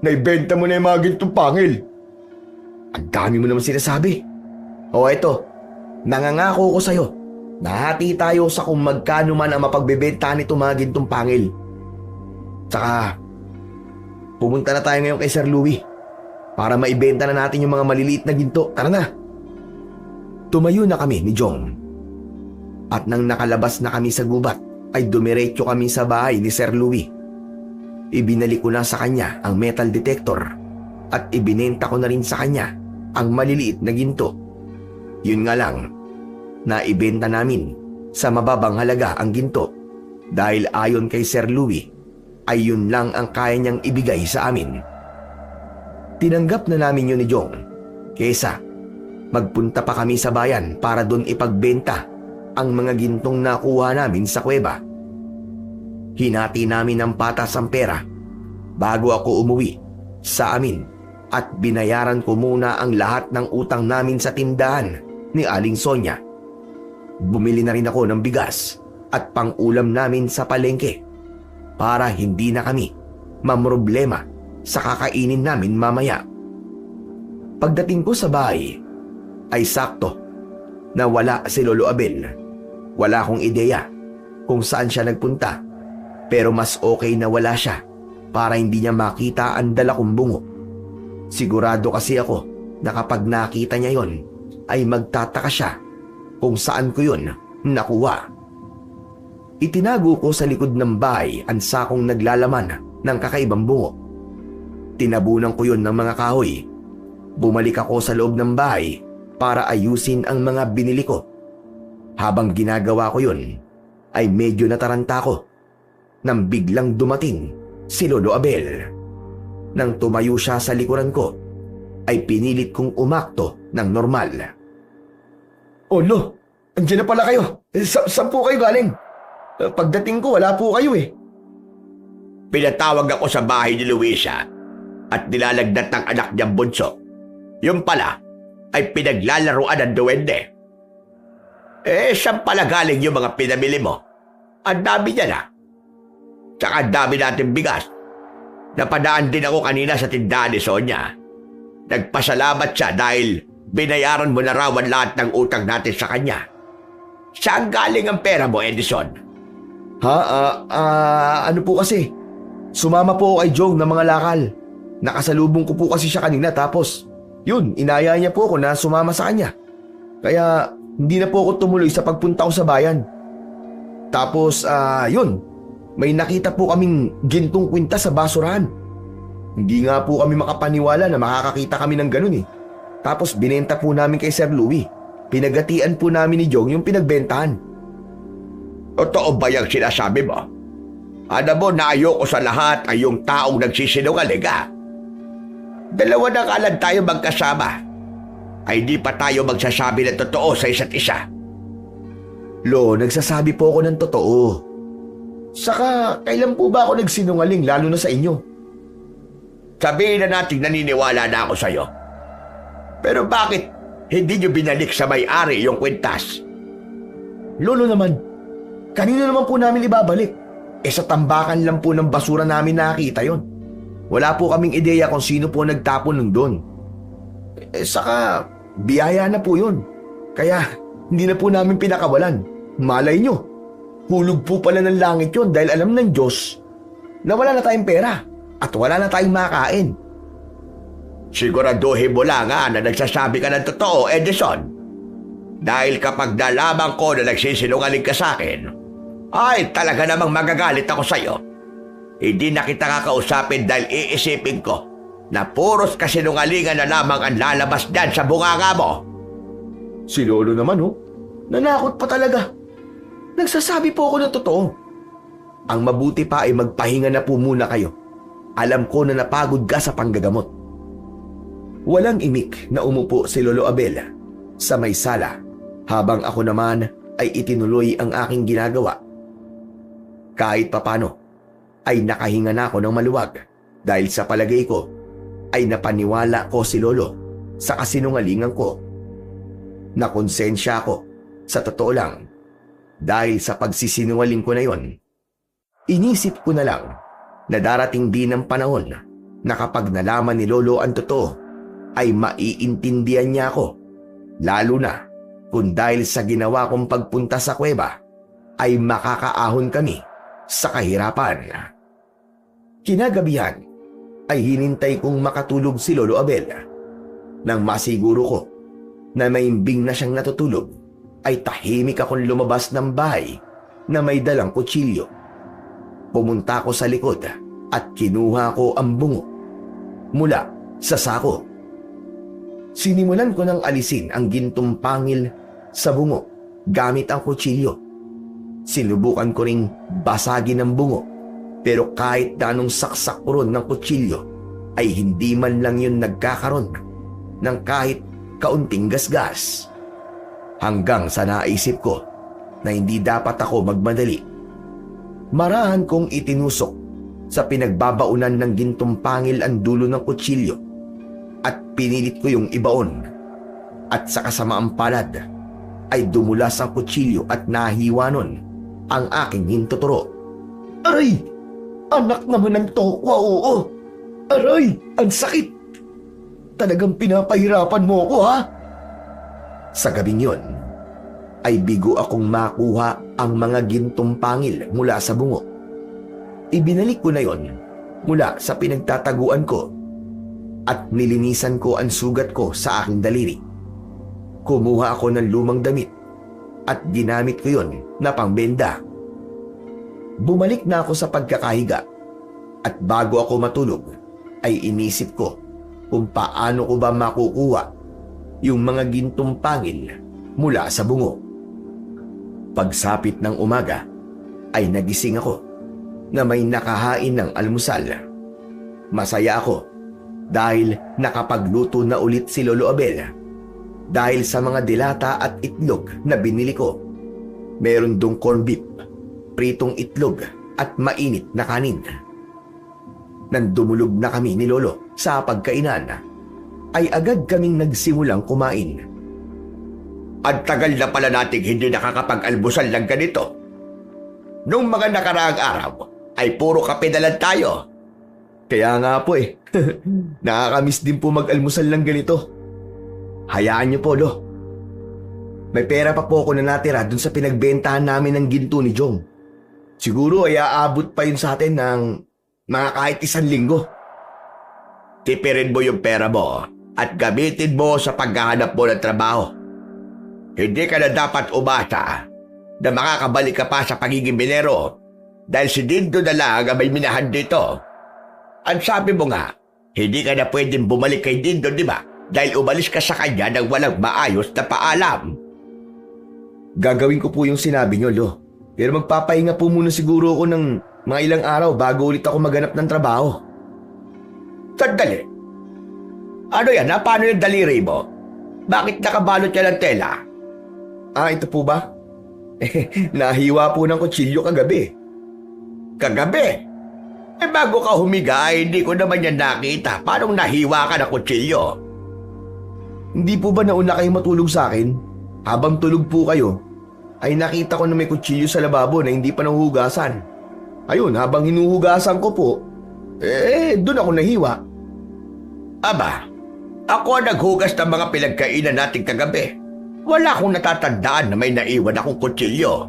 naibenta mo na yung mga gintong pangil. Ang dami mo naman sinasabi. O eto, nangangako ko sa'yo. Nahati tayo sa kung magkano man ang mapagbebenta nito mga gintong pangil. Tsaka, pumunta na tayo ngayon kay Sir Louie para maibenta na natin yung mga maliliit na ginto. Tara na! Tumayo na kami ni Jong. At nang nakalabas na kami sa gubat, ay dumiretso kami sa bahay ni Sir Louie. Ibinalik ko na sa kanya ang metal detector at ibinenta ko na rin sa kanya ang maliliit na ginto. Yun nga lang, naibenta namin sa mababang halaga ang ginto dahil ayon kay Sir Louie ay yun lang ang kaya niyang ibigay sa amin. Tinanggap na namin yun ni Jong kesa magpunta pa kami sa bayan para doon ipagbenta ang mga gintong nakuha namin sa kuweba. Hinati namin ng patas ang pera bago ako umuwi sa amin at binayaran ko muna ang lahat ng utang namin sa tindahan ni Aling Sonia. Bumili na rin ako ng bigas at pang-ulam namin sa palengke para hindi na kami mamroblema sa kakainin namin mamaya. Pagdating ko sa bahay ay sakto na wala si Lolo Abel. Wala akong ideya kung saan siya nagpunta, pero mas okay na wala siya para hindi niya makita ang dala kong bungo. Sigurado kasi ako na kapag nakita niya yon ay magtataka siya kung saan ko yun nakuha. Itinago ko sa likod ng bahay ang sakong naglalaman ng kakaibang bungo. Tinabunan ko yun ng mga kahoy. Bumalik ako sa loob ng bahay para ayusin ang mga binili ko. Habang ginagawa ko yun, ay medyo nataranta ko nang biglang dumating si Lolo Abel. Nang tumayo siya sa likuran ko, ay pinilit kong umakto ng normal. Oh no, andyan na pala kayo. Saan po kayo galing? Pagdating ko, wala po kayo eh. Pinatawag ako sa bahay ni Luisa at nilalagnat ng anak niyang bunso. Yung pala ay pinaglalaruan ng duwende. Saan pala galing yung mga pinamili mo? Ang dami niya na. Tsaka ang dami natin bigas. Napadaan din ako kanina sa tindahan ni Sonia. Nagpasalamat siya dahil binayaran mo na raw ang lahat ng utang natin sa kanya. Saan galing ang pera mo, Edison? Ano po kasi? Sumama po ako kay Jong ng mga lakal. Nakasalubong ko po kasi siya kanina tapos yun, inaya niya po ako na sumama sa kanya. Kaya hindi na po ako tumuloy sa pagpunta ko sa bayan. Tapos yun, may nakita po kaming gintong kwintas sa basurahan. Hindi nga po kami makapaniwala na makakakita kami ng ganun eh. Tapos binenta po namin kay Sir Louie. Pinagatian po namin ni Jong yung pinagbentahan. Totoo ba yung sinasabi mo? Alam mo na ayoko sa lahat ay yung taong nagsisinungaling ah. Dalawa na kalan tayo magkasama. Ay di pa tayo magsasabi ng totoo sa isa't isa. Lo, nagsasabi po ako ng totoo. Saka, kailan po ba ako nagsinungaling lalo na sa inyo? Sabihin na natin naniniwala na ako sa'yo. Pero bakit hindi nyo binalik sa may-ari yung kwintas? Lolo naman, kanino naman po namin ibabalik? Sa tambakan lang po ng basura namin nakita yon. Wala po kaming ideya kung sino po nagtapon nun doon. Saka, biyaya na po yun. Kaya, hindi na po namin pinakawalan. Malay nyo, hulog po pala ng langit yun dahil alam ng Diyos na wala na tayong pera at wala na tayong makain. Siguraduhin mo lang na nagsasabi ka ng totoo, Edison. Dahil kapag nalaman ko na nagsisinungaling ka sa akin, ay talaga namang magagalit ako sa'yo. Hindi na kita kakausapin dahil iisipin ko na puros kasinungalingan na lamang ang lalabas dyan sa bunganga mo. Si Lolo naman nanakot pa talaga. Nagsasabi po ako ng totoo. Ang mabuti pa ay magpahinga na po muna kayo. Alam ko na napagod ka sa panggagamot. Walang imik na umupo si Lolo Abel sa may sala habang ako naman ay itinuloy ang aking ginagawa. Kahit papano ay nakahinga na ako ng maluwag dahil sa palagay ko ay napaniwala ko si Lolo sa kasinungalingan ko. Nakonsensya ako sa totoo lang dahil sa pagsisinungaling ko na yon. Inisip ko na lang na darating din ang panahon na kapag nalaman ni Lolo ang totoo ay maiintindihan niya ako, lalo na kung dahil sa ginawa kong pagpunta sa kuweba ay makakaahon kami sa kahirapan. Kinagabihan ay hinintay kong makatulog si Lolo Abel. Nang masiguro ko na maimbing na siyang natutulog, ay tahimik akong lumabas ng bahay na may dalang kutsilyo. Pumunta ko sa likod at kinuha ko ang bungo mula sa sako. Sinimulan ko nang alisin ang gintong pangil sa bungo gamit ang kutsilyo. Sinubukan ko ring basagin ang bungo, pero kahit na anong saksak ko ron ng kutsilyo ay hindi man lang yun nagkakaroon ng kahit kaunting gasgas. Hanggang sa naisip ko na hindi dapat ako magmadali. Marahan kong itinusok sa pinagbabaunan ng gintong pangil ang dulo ng kutsilyo at pinilit ko yung ibaon. At sa kasamaang palad ay dumulas ang kutsilyo at nahiwa nun ang aking hintuturo. Aray! Anak naman ng tokwa, oo! Aray! Ang sakit! Talagang pinapahirapan mo ako, ha? Sa gabing yon, ay bigo akong makuha ang mga gintong pangil mula sa bungo. Ibinalik ko na yon mula sa pinagtataguan ko at nilinisan ko ang sugat ko sa aking daliri. Kumuha ako ng lumang damit at ginamit ko yon na pangbenda. Bumalik na ako sa pagkakahiga at bago ako matulog ay inisip ko kung paano ko ba makukuha yung mga gintong pangil mula sa bungo. Pagsapit ng umaga ay nagising ako na may nakahain ng almusal. Masaya ako dahil nakapagluto na ulit si Lolo Abel. Dahil sa mga dilata at itlog na binili ko, meron dong corned beef, pritong itlog at mainit na kanin. Nang dumulog na kami ni Lolo sa pagkainan, ay agad kaming nagsimulang kumain. Ang tagal na pala nating hindi nakakapag-almusal ng ganito. Nung mga nakaraang araw, ay puro kape na lang tayo. Kaya nga po nakakamiss din po mag-almusal ng ganito. Hayaan niyo po, Lo. May pera pa po ako na natira dun sa pinagbentahan namin ng ginto ni Jong. Siguro ay aabot pa yun sa atin ng mga kahit 1 linggo. Tipirin mo yung pera mo at gamitin mo sa paghahanap mo ng trabaho. Hindi ka na dapat umasa na makakabalik ka pa sa pagiging minero dahil si Dindo na lang ang may minahan dito. Ang sabi mo nga, hindi ka na pwedeng bumalik kay Dindo, di ba? Dahil umalis ka sa kanya nang walang maayos na paalam. Gagawin ko po yung sinabi niyo, Lo. Pero magpapahinga po muna siguro ako ng mga ilang araw bago ulit ako maghanap ng trabaho. Sandali. Ano yan? Paano yung daliri mo? Bakit nakabalot yan ng tela? Ito po ba? Nahiwa po ng kutsilyo kagabi. Kagabi? Bago ka humiga, hindi ko naman yan nakita. Paano nahiwa ka ng kutsilyo? Hindi po ba nauna kayo matulog sa akin? Habang tulog po kayo, ay nakita ko na may kutsilyo sa lababo na hindi pa nahuhugasan. Ayun, habang hinuhugasan ko po, doon ako nahiwa. Aba, ako ang naghugas ng mga pinagkainan natin kagabi. Wala akong natatandaan na may naiwan akong kutsilyo.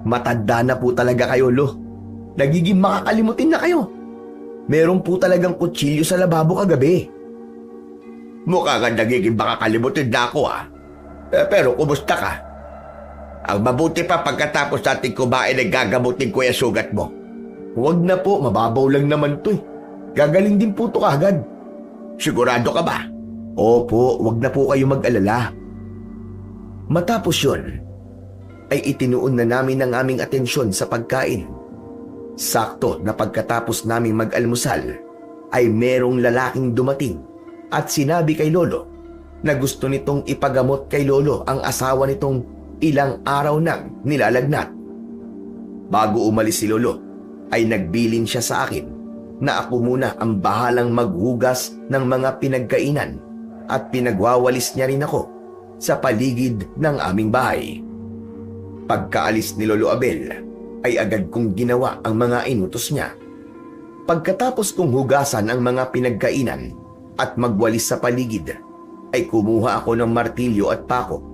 Matanda na po talaga kayo, Lo. Nagiging makakalimutin na kayo. Meron po talagang kutsilyo sa lababo kagabi. Mukha kang nagiging makakalimutin na ako, pero kumusta ka? Ang mabuti pa pagkatapos natin kumain ay gagamutin ko yung sugat mo. Huwag na po, mababaw lang naman to. Gagaling din po to kagad. Sigurado ka ba? Opo, wag na po kayo mag-alala. Matapos yun, ay itinuon na namin ang aming atensyon sa pagkain. Sakto na pagkatapos naming mag-almusal, ay merong lalaking dumating at sinabi kay Lolo na gusto nitong ipagamot kay Lolo ang asawa nitong ilang araw nang nilalagnat. Bago umalis si Lolo, ay nagbilin siya sa akin na ako muna ang bahalang maghugas ng mga pinagkainan at pinagwawalis niya rin ako sa paligid ng aming bahay. Pagkaalis ni Lolo Abel, ay agad kong ginawa ang mga inutos niya. Pagkatapos kong hugasan ang mga pinagkainan at magwalis sa paligid, ay kumuha ako ng martilyo at pako.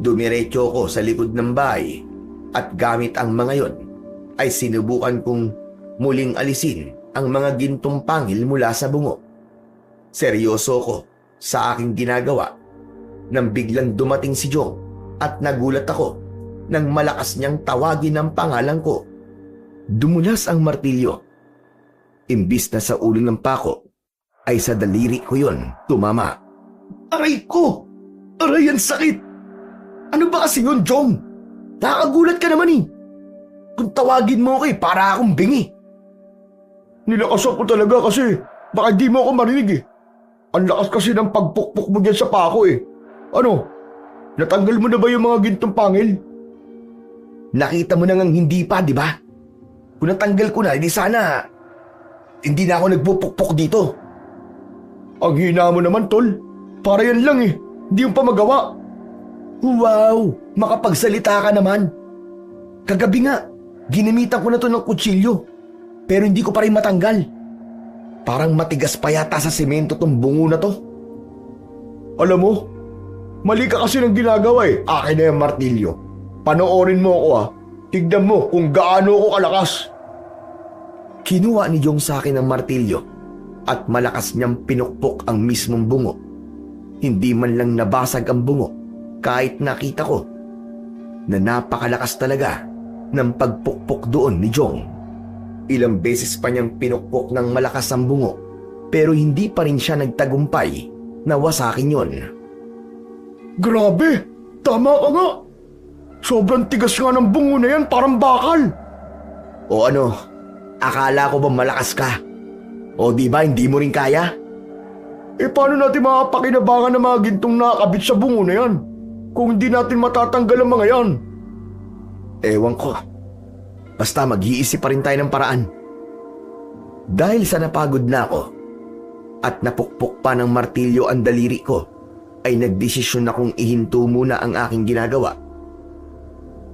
Dumiretso ko sa likod ng bahay at gamit ang mga yon ay sinubukan kong muling alisin ang mga gintong pangil mula sa bungo. Seryoso ko sa aking ginagawa nang biglang dumating si Jong at nagulat ako nang malakas niyang tawagin ang pangalan ko. Dumulas ang martilyo. Imbis na sa ulo ng pako, ay sa daliri ko yon tumama. Aray ko! Aray, ang sakit! Ano ba kasi yun, Jong? Nakakagulat ka naman eh. Kung tawagin mo ako para akong bingi. Nilakasan ko talaga kasi baka di mo ako marinig eh. Ang lakas kasi ng pagpukpok mo dyan sa pako eh. Ano? Natanggal mo na ba yung mga gintong pangil? Nakita mo na ngang hindi pa, di ba? Kung natanggal ko na, hindi sana hindi na ako nagpupukpok dito. Ang hina mo naman, tol. Para yan lang eh. Hindi yung pa magawa. Wow! Makapagsalita ka naman. Kagabi nga, ginamitan ko na to ng kutsilyo. Pero hindi ko pa rin matanggal. Parang matigas pa yata sa semento tong bungo na to. Alam mo, mali ka kasi ng ginagawa eh. Akin na yung martilyo. Panoorin mo ako ah. Tignan mo kung gaano ako kalakas. Kinuha ni Jong sa akin ang martilyo at malakas niyang pinukpok ang mismong bungo. Hindi man lang nabasag ang bungo kahit nakita ko na napakalakas talaga ng pagpukpok doon ni Jong. Ilang beses pa niyang pinukpok ng malakas ang bungo pero hindi pa rin siya nagtagumpay na wasakin yon. Grabe! Tama ka nga! Sobrang tigas nga ng bungo na yan, parang bakal! O ano, akala ko ba malakas ka? O di ba hindi mo rin kaya? Eh paano natin makapakinabangan ng mga gintong nakakabit sa bungo na yan? Kung hindi natin matatanggal ang mga yan? Ewan ko. Basta mag-iisip pa rin tayo ng paraan. Dahil sa napagod na ako at napukpok pa ng martilyo ang daliri ko, ay nagdesisyon akong ihinto muna ang aking ginagawa.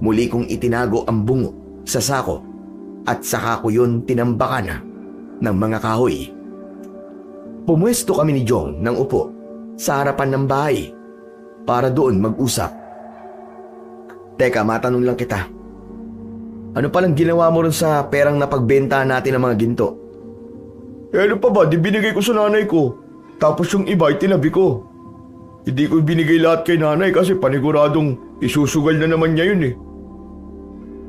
Muli kong itinago ang bungo sa sako at saka ko yun tinambakan ng mga kahoy. Pumwesto kami ni Jong ng upo sa harapan ng bahay para doon mag-usap. Teka, matanong lang kita. Ano palang ginawa mo ron sa perang napagbenta natin ng mga ginto? Eh ano pa ba, di binigay ko sa nanay ko. Tapos yung iba ay tinabi ko. Hindi ko binigay lahat kay nanay kasi paniguradong isusugal na naman niya yun eh.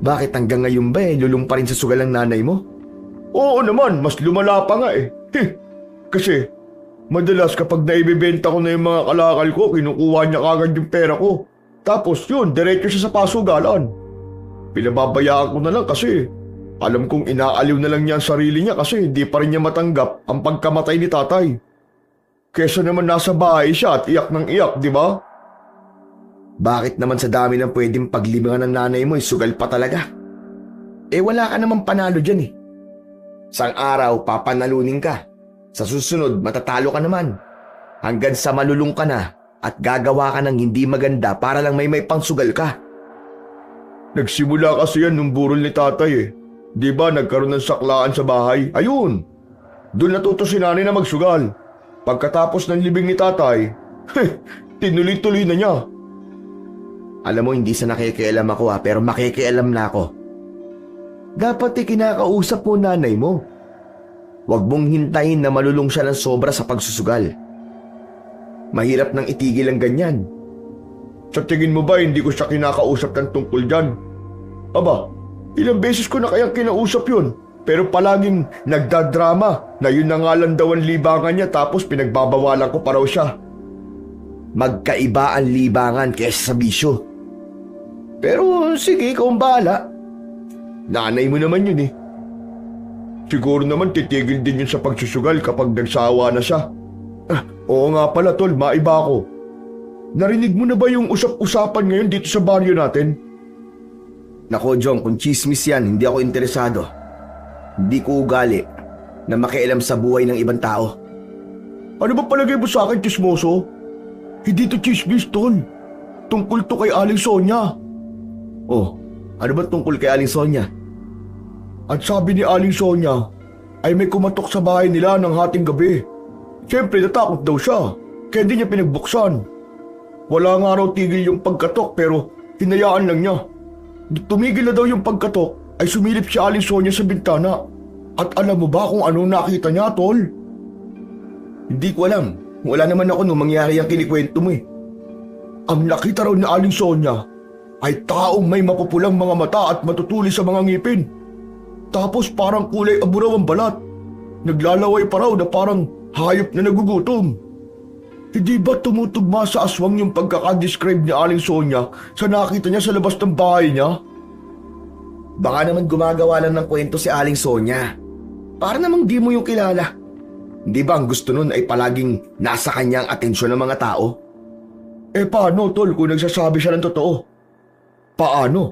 Bakit hanggang ngayon ba lulong pa rin sa sugal ng nanay mo? Oo naman, mas lumala pa nga eh. Kasi madalas kapag naibibenta ko na yung mga kalakal ko, kinukuha niya kagad yung pera ko. Tapos yun, diretso siya sa pasugalan. Pinababayaan ko na lang kasi alam kong inaaliw na lang niya ang sarili niya kasi hindi pa rin niya matanggap ang pagkamatay ni tatay. Kesa naman nasa bahay siya at iyak ng iyak, di ba? Bakit naman sa dami ng pwedeng paglibangan ng nanay mo sugal pa talaga? Eh wala ka naman panalo dyan eh. Sang araw papanalunin ka. Sa susunod matatalo ka naman. Hanggang sa malulung ka na at gagawa ka ng hindi maganda para lang may pangsugal ka. Nagsimula kasi yan nung burol ni tatay eh. Di ba nagkaroon ng saklaan sa bahay? Ayun! Doon natuto si nanay na magsugal. Pagkatapos ng libing ni tatay, tinuloy-tuloy na niya. Alam mo, hindi sa nakikialam ako pero makikialam na ako. Dapat kinakausap mo nanay mo. Huwag mong hintayin na malulung siya ng sobra sa pagsusugal. Mahirap nang itigil ang ganyan. Sa tingin mo ba hindi ko siya kinakausap ng tungkol dyan? Aba, ilang beses ko na kayang kinausap yun. Pero palaging nagdadrama na yun na nga lang daw ang libangan niya tapos pinagbabawalan ko pa raw siya. Magkaiba ang libangan kaysa sa bisyo. Pero sige, ikaw ang bahala. Nanay mo naman yun eh. Siguro naman titigil din yun sa pagsusugal kapag nagsawa na siya. Oo nga pala tol, maiba ako. narinig mo na ba yung usap-usapan ngayon dito sa baryo natin? Nako, Jong, kung chismis yan, hindi ako interesado. Hindi ko ugali na makialam sa buhay ng ibang tao. Ano ba palagay mo sa akin, chismoso? Hindi to chismis, tol. Tungkol to kay Aling Sonia. Oh, ano ba tungkol kay Aling Sonia? At sabi ni Aling Sonia ay may kumatok sa bahay nila ng hating gabi. Siyempre natakot daw siya, kaya hindi niya pinagbuksan. Wala nga raw tigil yung pagkatok pero hinayaan lang niya. Tumigil na daw yung pagkatok ay sumilip si Aling Sonia sa bintana. At alam mo ba kung ano nakita niya, tol? Hindi ko alam. Wala naman ako nung mangyari ang kinikwento mo eh. Ang nakita raw ni Aling Sonia ay taong may mapupulang mga mata at matutuli sa mga ngipin. Tapos parang kulay abo raw ang balat. Naglalaway pa raw na parang hayop na nagugutom. Hindi ba tumutugma sa aswang yung pagkakadescribe ni Aling Sonia sa nakita niya sa labas ng bahay niya? Baka naman gumagawa lang ng kwento si Aling Sonia. Para namang di mo yung kilala. Di ba ang gusto nun ay palaging nasa kanya ang atensyon ng mga tao? Eh paano, tol, kung nagsasabi siya ng totoo? Paano?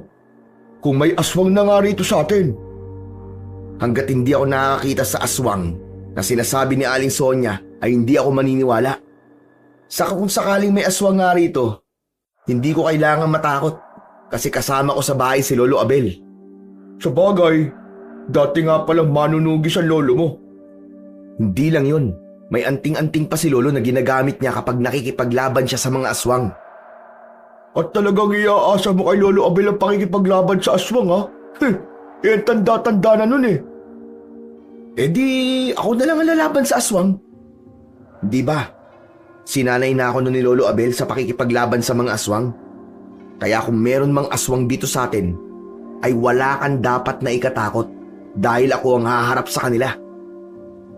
Kung may aswang na nga rito sa atin. Hanggat hindi ako nakakita sa aswang na sinasabi ni Aling Sonia ay hindi ako maniniwala. Saka kung sakaling may aswang nga rito, hindi ko kailangan matakot kasi kasama ko sa bahay si Lolo Abel. Sa bagay, dati nga palang manunugis ang lolo mo. Hindi lang yun. May anting-anting pa si Lolo na ginagamit niya kapag nakikipaglaban siya sa mga aswang. At talagang iaasa mo kay Lolo Abel ang pakikipaglaban sa aswang, ha? Eh, tanda-tanda na nun eh. Eh di, ako na lang ang lalaban sa aswang. Di ba? Sinanay na ako nun ni Lolo Abel sa pakikipaglaban sa mga aswang. Kaya kung meron mang aswang dito sa atin, ay wala kang dapat na ikatakot dahil ako ang haharap sa kanila.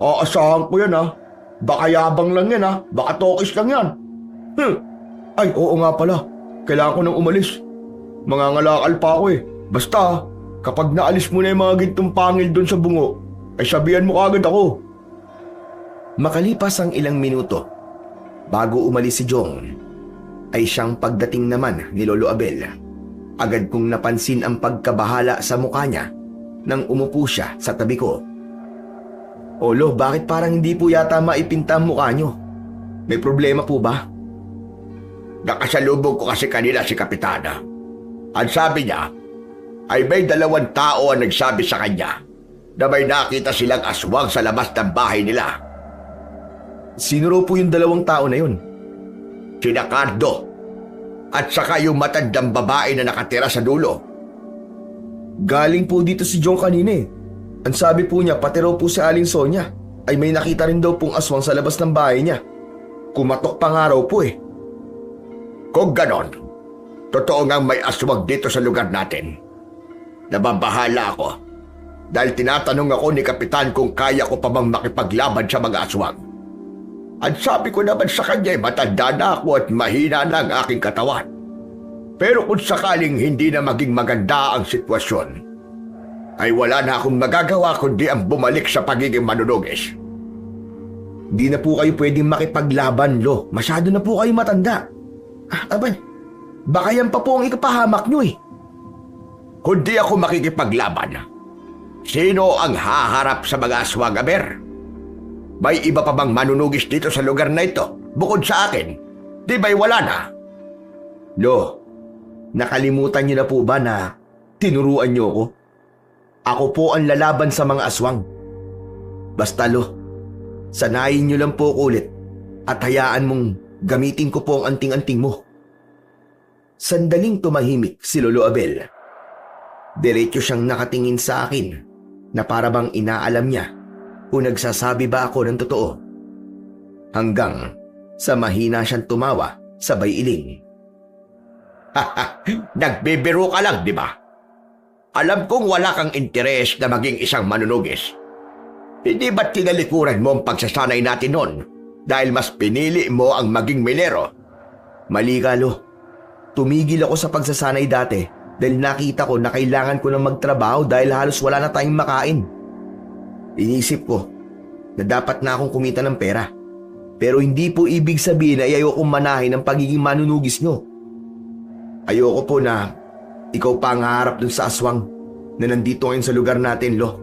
Aasahan ko yan, ha? Baka yabang lang yan, ha? Baka tokis lang yan. Ay, oo nga pala. Kailangan ko nang umalis. Mangangalakal pa ako eh. Basta, kapag naalis mo na yung mga gintong pangil doon sa bungo, ay sabihan mo kagad ako. Makalipas ang ilang minuto, bago umalis si Jong, ay siyang pagdating naman ni Lolo Abel. Agad kong napansin ang pagkabahala sa mukha niya nang umupo siya sa tabi ko. Olo, bakit parang hindi po yata maipinta ang mukha niyo? May problema po ba? Nakasalubong ko kasi kanila si Kapitana. Ang sabi niya ay may 2 tao ang nagsabi sa kanya na may nakita silang aswang sa labas ng bahay nila. Sino raw po yung 2 tao na yun? Sina Cardo at saka yung matandang babae na nakatira sa dulo. Galing po dito si Jong kanina eh. Ang sabi po niya, pati raw po si Aling Sonia ay may nakita rin daw pong aswang sa labas ng bahay niya. Kumatok pa nga raw po eh. Kung ganon, totoo ngang may aswang dito sa lugar natin. Nababahala ako dahil tinatanong ako ni Kapitan kung kaya ko pa bang makipaglaban sa mga aswang. At sabi ko naman sa kanya, matanda na ako at mahina na ang aking katawan. Pero kung sakaling hindi na maging maganda ang sitwasyon, ay wala na akong magagawa kundi ang bumalik sa pagiging manunugis. Di na po kayo pwedeng makipaglaban, Lo. Masyado na po kayo matanda. Abay, baka yan pa po ang ikapahamak nyo eh. Kundi ako makikipaglaban, sino ang haharap sa mga aswang, Aber? May iba pa bang manunugis dito sa lugar na ito bukod sa akin? Di ba'y wala na? Lo, nakalimutan nyo na po ba na tinuruan nyo ako? Ako po ang lalaban sa mga aswang. Basta, Lo, sanayin nyo lang po ulit at hayaan mong gamitin ko po ang anting-anting mo. Sandaling tumahimik si Lolo Abel. Diretso siyang nakatingin sa akin na para bang inaalam niya kung nagsasabi ba ako ng totoo. Hanggang sa mahina siyang tumawa sabay iling. Nagbibiro ka lang, di ba? Alam kong wala kang interes na maging isang manunugis. Hindi ba't tinalikuran mo ang pagsasanay natin noon dahil mas pinili mo ang maging minero? Mali ka, Lo. Tumigil ako sa pagsasanay dati dahil nakita ko na kailangan ko ng magtrabaho dahil halos wala na tayong makain. Inisip ko na dapat na akong kumita ng pera. Pero hindi po ibig sabihin ay ayokong manahin ang pagiging manunugis nyo. Ayoko po na ikaw pa ang haharap dun sa aswang na nandito ngayon sa lugar natin, Lo.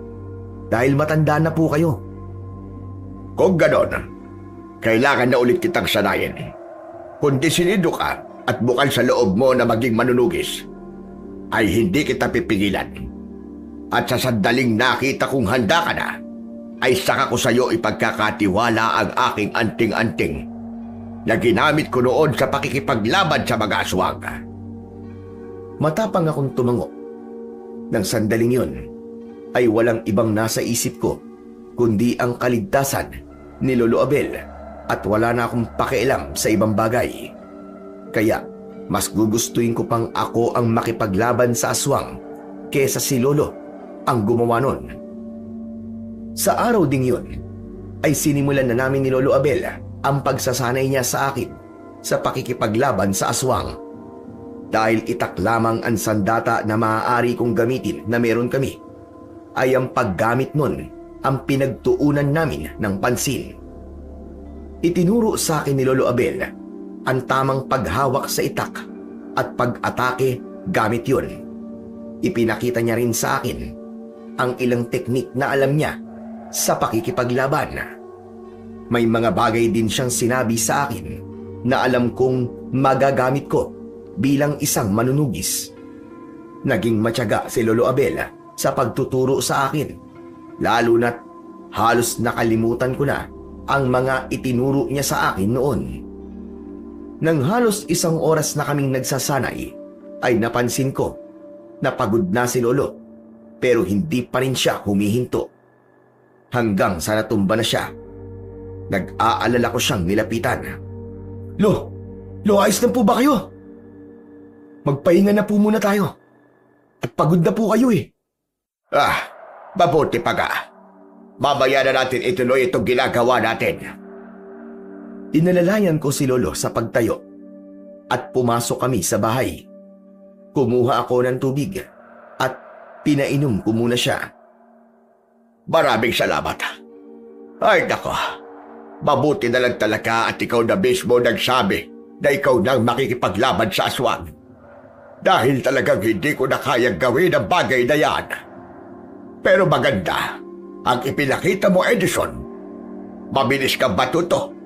Dahil matanda na po kayo. Kung ganon, kailangan na ulit kitang sanayin. Kung disinido ka at bukal sa loob mo na maging manunugis, ay hindi kita pipigilan. At sa sandaling nakita kong handa ka na, ay saka ko sa iyo ipagkakatiwala ang aking anting-anting na ginamit ko noon sa pakikipaglaban sa mga aswang. Matapang akong tumango. Nang sandaling yun, ay walang ibang nasa isip ko kundi ang kaligtasan ni Lolo Abel at wala na akong pakialam sa ibang bagay. Kaya mas gugustuhin ko pang ako ang makipaglaban sa aswang kesa si Lolo ang gumawa nun. Sa araw ding yun, ay sinimulan na namin ni Lolo Abel ang pagsasanay niya sa akin sa pakikipaglaban sa aswang. Dahil itak lamang ang sandata na maaari kong gamitin na meron kami, ay ang paggamit nun ang pinagtuunan namin ng pansin. Itinuro sa akin ni Lolo Abel ang tamang paghawak sa itak at pag-atake gamit yun. Ipinakita niya rin sa akin ang ilang teknik na alam niya sa pakikipaglaban. May mga bagay din siyang sinabi sa akin na alam kong magagamit ko bilang isang manunugis. Naging matyaga si Lolo Abel sa pagtuturo sa akin, lalo na't halos nakalimutan ko na ang mga itinuro niya sa akin noon. Nang halos 1 oras na kaming nagsasanay, ay napansin ko na pagod na si Lolo, pero hindi pa rin siya humihinto. Hanggang sa natumba na siya, nag-aalala ko siyang nilapitan. Lo, ayos na po ba kayo? Magpahinga na po muna tayo. At pagod na po kayo eh. Mabuti pa ka. Mamaya na natin ituloy itong ginagawa natin. Inalalayan ko si Lolo sa pagtayo at pumasok kami sa bahay. Kumuha ako ng tubig at pinainom ko muna siya. Maraming salamat. Ay nako, mabuti na lang talaga at ikaw na mismo nagsabi na ikaw nang makikipaglaban sa aswang. Dahil talagang hindi ko na kayang gawin ang bagay na yan. Pero maganda ang ipinakita mo, Edison. Mabilis kang matuto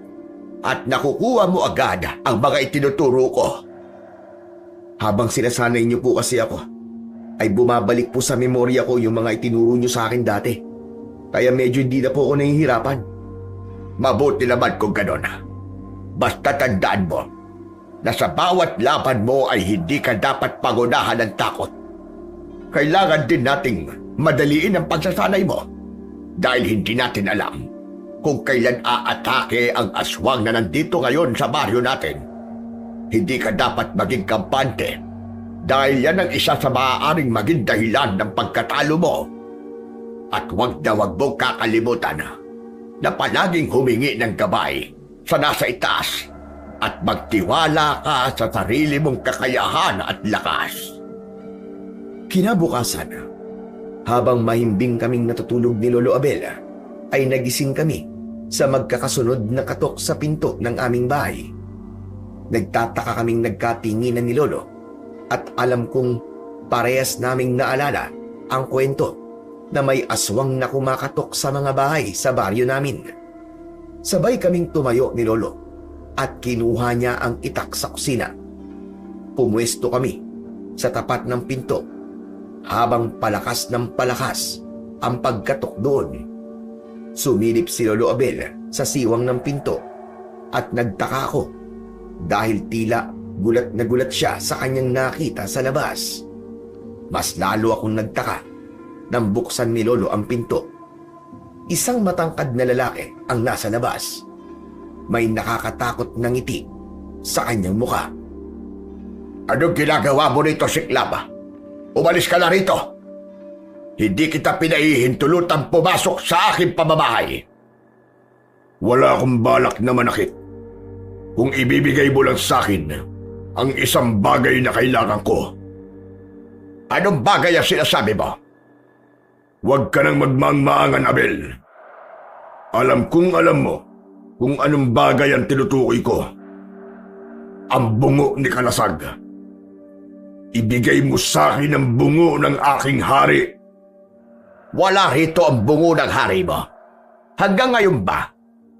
at nakukuha mo agad ang mga itinuturo ko. Habang sinasanay niyo po kasi ako, ay bumabalik po sa memorya ko yung mga itinuro niyo sa akin dati. Kaya medyo hindi na po ako nahihirapan. Mabuti naman kung gano'n. Basta tandaan mo na sa bawat laban mo ay hindi ka dapat pangunahan ng takot. Kailangan din nating madaliin ang pagsasanay mo dahil hindi natin alam kung kailan aatake ang aswang na nandito ngayon sa baryo natin. Hindi ka dapat maging kampante dahil yan ang isa sa maaaring maging dahilan ng pagkatalo mo. At huwag na huwag mong kakalimutan na palaging humingi ng gabay sa nasa itaas at magtiwala ka sa sarili mong kakayahan at lakas. Kinabukasan, habang mahimbing kaming natutulog ni Lolo Abel, ay nagising kami sa magkakasunod na katok sa pinto ng aming bahay. Nagtataka kaming nagkatinginan ni Lolo at alam kong parehas naming naalala ang kwento na may aswang na kumakatok sa mga bahay sa baryo namin. Sabay kaming tumayo ni Lolo at kinuha niya ang itak sa kusina. Pumwesto kami sa tapat ng pinto habang palakas ng palakas ang pagkatok doon. Sumilip si Lolo Abel sa siwang ng pinto at nagtaka ako dahil tila gulat na gulat siya sa kanyang nakita sa labas. Mas lalo akong nagtaka nang buksan ni Lolo ang pinto. Isang matangkad na lalaki ang nasa labas. May nakakatakot na ngiti sa kanyang muka. Anong ginagawa mo rito, Siklab? Umalis ka na rito. Hindi kita pinahihintulutang pumasok sa aking pamamahay. Wala akong balak na manakit. Kung ibibigay mo lang sa akin ang isang bagay na kailangan ko. Anong bagay ang sinasabi mo? Huwag ka nang magmaang-maangan, Abel. Alam kong alam mo kung anong bagay ang tinutukoy ko. Ang bungo ni Kalasag. Ibigay mo sa akin ang bungo ng aking hari. Wala rito ang bungo ng hari mo. Hanggang ngayon ba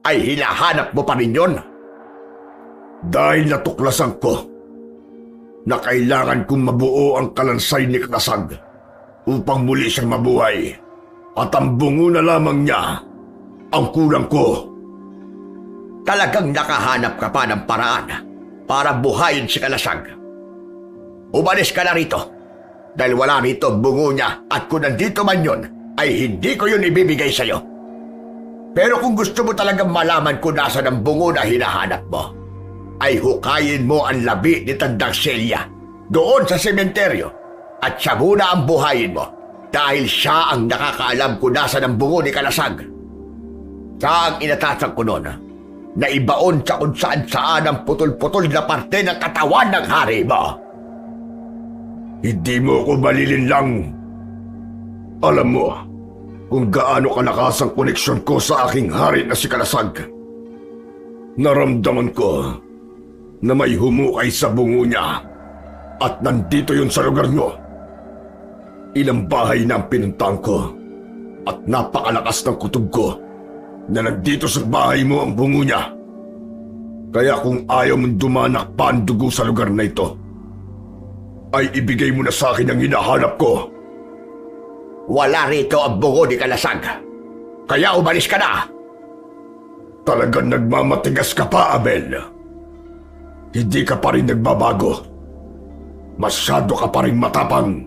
ay hinahanap mo pa rin yun? Dahil natuklasan ko na kailangan kong mabuo ang kalansay ni Kalasag upang muli siyang mabuhay. At ang bungo na lamang niya ang kulang ko. Talagang nakahanap ka pa ng paraan para buhayin si Kalasag. Umalis ka na rito dahil wala rito ang bungo niya at kung nandito man yun ay hindi ko yun ibibigay sa'yo. Pero kung gusto mo talagang malaman kung nasa ng bungo na hinahanap mo, ay hukayin mo ang labi ni Tandang Celia doon sa sementeryo at siya muna ang buhayin mo dahil siya ang nakakaalam kung nasa ng bungo ni Kalasag. Siya ang inatasan ko noon na ibaon sa kung saan ang putol-putol na parte ng katawan ng hari mo. Hindi mo ako malilinlang. Alam mo kung gaano kalakas ang koneksyon ko sa aking hari na si Kalasag. Naramdaman ko na may humukay sa bungo niya at nandito yun sa lugar nyo. Ilang bahay na ang pinuntahan ko at napakalakas ng kutob ko na nandito sa bahay mo ang bungo niya. Kaya kung ayaw mong dumanak pa ang dugo sa lugar na ito, ay ibigay mo na sa akin ang hinahanap ko. Wala rito ang bungo ni Kalasag. Kaya umalis ka na. Talagang nagmamatigas ka pa, Abel. Hindi ka pa rin nagbabago. Masyado ka pa rin matapang.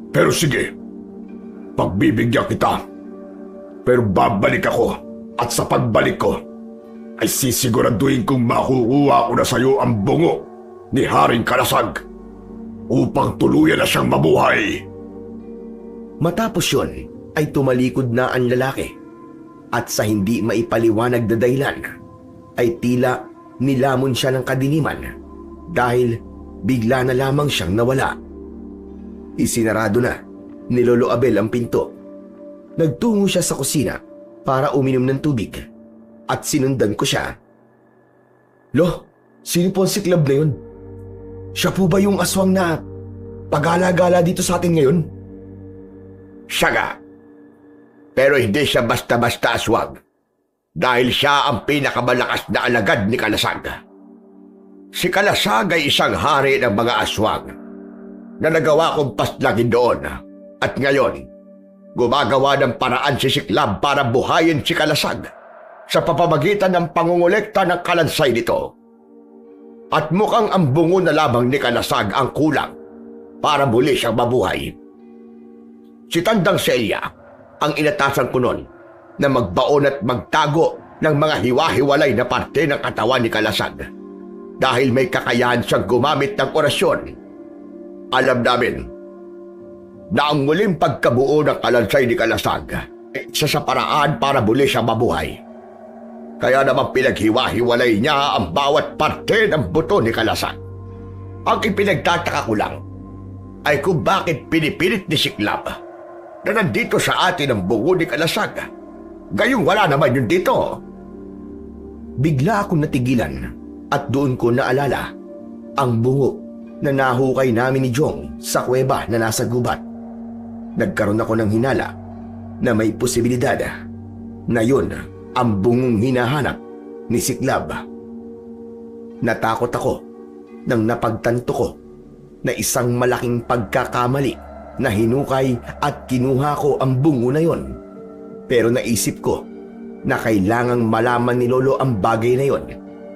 Pero sige, pagbibigyan kita. Pero babalik ako at sa pagbalik ko, ay sisiguraduhin kong makukuha ko na sa iyo ang bungo ni Haring Kalasag upang tuluyan na siyang mabuhay. Matapos yun ay tumalikod na ang lalaki at sa hindi maipaliwanag na dahilan ay tila nilamon siya ng kadiliman dahil bigla na lamang siyang nawala. Isinarado na ni Lolo Abel ang pinto. Nagtungo siya sa kusina para uminom ng tubig at sinundan ko siya. Lo, sino po ang siklab na yun? Siya po ba yung aswang na pagala-gala dito sa atin ngayon? Siya nga. Pero hindi siya basta-basta aswang dahil siya ang pinakamalakas na alagad ni Kalasag. Si Kalasag ay isang hari ng mga aswang na nagawa kong paslagin doon at ngayon gumagawa ng paraan si Siklab para buhayin si Kalasag sa pamamagitan ng pangungulekta ng kalansay nito. At mukhang ang bungo na lamang ni Kalasag ang kulang para muli siyang mabuhay. Si Tandang Celia ang inatasan ko noon na magbaon at magtago ng mga hiwa-hiwalay na parte ng katawan ni Kalasag dahil may kakayahan siyang gumamit ng orasyon. Alam namin na ang muling pagkabuo ng kalansay ni Kalasag ay isa sa paraan para muli siyang mabuhay. Kaya naman pinaghiwa-hiwalay niya ang bawat parte ng buto ni Kalasag. Ang ipinagtataka ko lang ay kung bakit pinipilit ni Siklab na nandito sa atin ang bungo ni Kalasag. Gayong wala naman yun dito. Bigla akong natigilan at doon ko naalala ang bungo na nahukay namin ni Jong sa kuweba na nasa gubat. Nagkaroon ako ng hinala na may posibilidad na yun ang bungong hinahanap ni Siklab. Natakot ako nang napagtanto ko na isang malaking pagkakamali na hinukay at kinuha ko ang bungo na yon. Pero naisip ko na kailangang malaman ni Lolo ang bagay na yon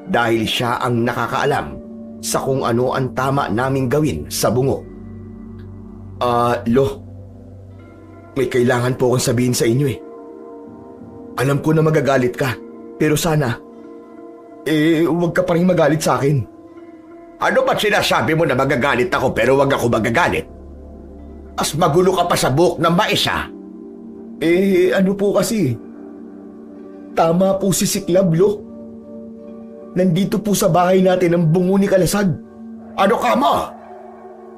dahil siya ang nakakaalam sa kung ano ang tama naming gawin sa bungo. Lo, may kailangan po akong sabihin sa inyo eh. Alam ko na magagalit ka, pero sana, huwag ka pa rin magalit sa akin. Ano ba't sinasabi mo na magagalit ako pero wag ako magagalit? As magulo ka pa sa buhok ng mais, ha? Ano po kasi? Tama po si Siklab, Lo. Nandito po sa bahay natin ang bungo ni Kalasag. Ano ka mo?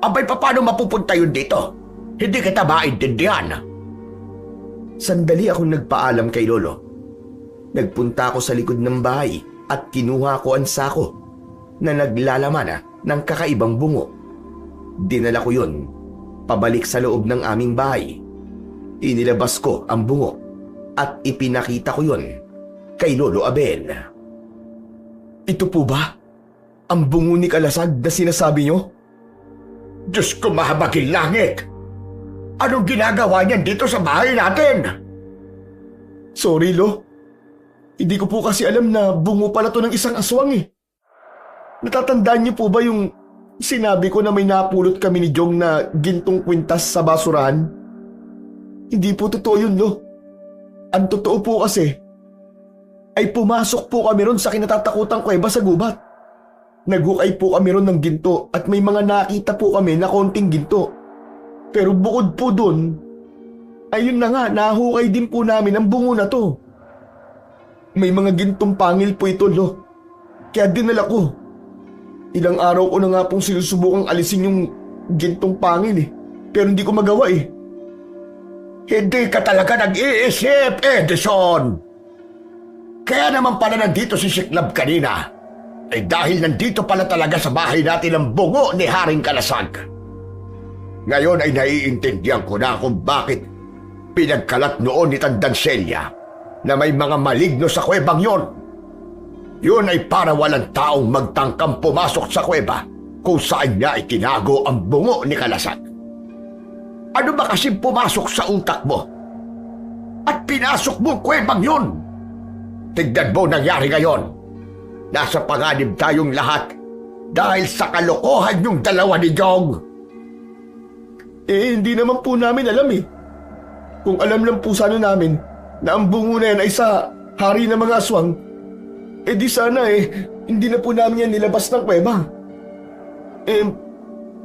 Abay, paano mapupunta yun dito? Hindi kita maintindihan. Sandali akong nagpaalam kay Lolo. Nagpunta ako sa likod ng bahay at kinuha ko ang sako na naglalaman ng kakaibang bungo. Dinala ko yun pabalik sa loob ng aming bahay. Inilabas ko ang bungo at ipinakita ko yun kay Lolo Abel. Ito po ba ang bungo ni Kalasag na sinasabi nyo? Diyos ko, mahabagin langit! Anong ginagawa niyan dito sa bahay natin? Sorry, Lo. Hindi ko po kasi alam na bungo pala to ng isang aswang eh. Natatandaan niyo po ba yung sinabi ko na may napulot kami ni Jong na gintong kwintas sa basurahan? Hindi po totoo yun, Lo. Ang totoo po kasi ay pumasok po kami ron sa kinatatakutang kuweba sa gubat. Naghukay po kami ron ng ginto at may mga nakita po kami na konting ginto. Pero bukod po dun, ayun na nga, nahukay din po namin ang bungo na to. May mga gintong pangil po ito, Lo. Kaya dinala ko. Ilang araw ko na nga pong sinusubukang alisin yung gintong pangil eh. Pero hindi ko magawa eh. Hindi ka talaga nag-iisip, Edison! Kaya naman pala nandito si Siklab kanina. Ay dahil nandito pala talaga sa bahay natin ang bungo ni Haring Kalasag. Ngayon ay naiintindihan ko na kung bakit pinagkalat noon ni Tandang Celia na may mga maligno sa kuwebang yon. Yun ay para walang taong magtangkang pumasok sa kuweba kung saan niya itinago ang bungo ni Kalasag. Ano ba kasi pumasok sa utak mo? At pinasok mo ang kuwebang yun? Tignan mo nangyari ngayon. Nasa panganib tayong lahat dahil sa kalokohan yung dalawa ni Jong. Hindi naman po namin alam eh. Kung alam lang po sana namin na ang bungo na yan ay sa hari ng mga aswang, di sana hindi na po namin yan nilabas ng kuweba.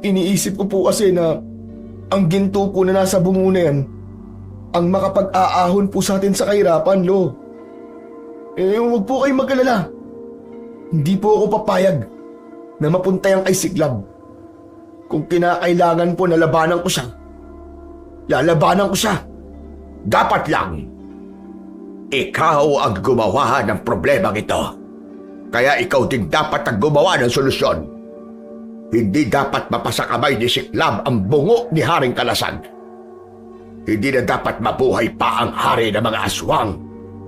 Iniisip ko po kasi na ang ginto po na nasa bungo na yan ang makapag-aahon po sa atin sa kahirapan, Lo. Huwag po kayong mag-alala. Hindi po ako papayag na mapunta yan kay Siklab. Kung kinakailangan po na labanan ko siya, lalabanan ko siya. Dapat lang. Ikaw ang gumawa ng problemang ito. Kaya ikaw din dapat ang gumawa ng solusyon. Hindi dapat mapasakamay ni Siklab ang bungo ni Haring Kalasag. Hindi na dapat mabuhay pa ang hari ng mga aswang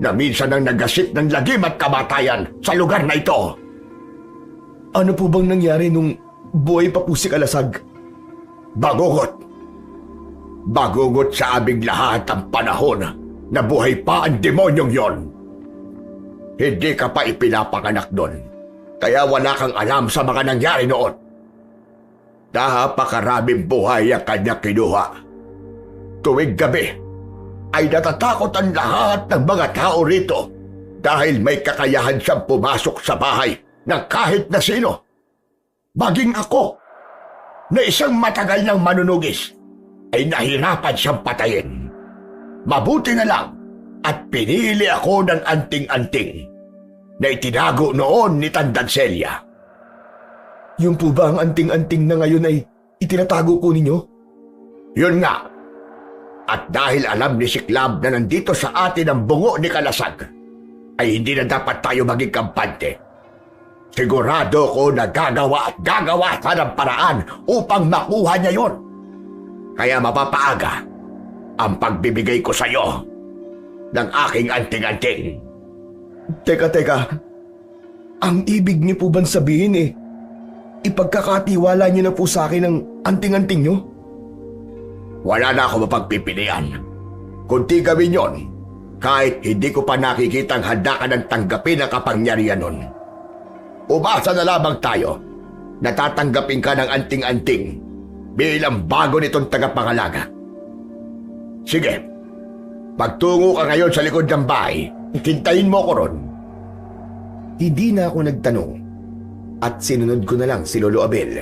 na minsan ang nagasip ng lagim at kamatayan sa lugar na ito. Ano po bang nangyari nung buhay pa po si Kalasag? Bagungot. Bagungot sa aming lahat ang panahon na buhay pa ang demonyong yon. Hindi ka pa ipinapanganak doon, kaya wala kang alam sa mga nangyari noon. Napakaraming buhay ang kanya kinuha. Tuwing gabi, ay natatakot ang lahat ng mga tao rito dahil may kakayahan siyang pumasok sa bahay ng kahit na sino. Maging ako, na isang matagal ng manunugis, ay nahirapan siyang patayin. Mabuti na lang at pinili ako ng anting-anting na itinago noon ni Tandang Celia. Yung po ba ang anting-anting na ngayon ay itinatago ko ninyo? Yun nga. At dahil alam ni Siklab na nandito sa atin ang bungo ni Kalasag, ay hindi na dapat tayo maging kampante. Sigurado ko na gagawa at gagawa ka ng paraan upang makuha niya yon. Kaya mapapaaga ang pagbibigay ko sa iyo ng aking anting-anting. Teka. Ang ibig niyo po bang sabihin ipagkakatiwala niyo na po sa akin ang anting-anting niyo? Wala na ako mapagpipilian. Kunti gawin yon, kahit hindi ko pa nakikitang handa ka ng tanggapin ang kapangyarihan nun. Umasa na lamang tayo na tatanggapin ka ng anting-anting bilang bago nitong tagapangalaga. Sige, pagtungo ka ngayon sa likod ng bahay, hintayin mo ko ron. Hindi na ako nagtanong at sinunod ko na lang si Lolo Abel.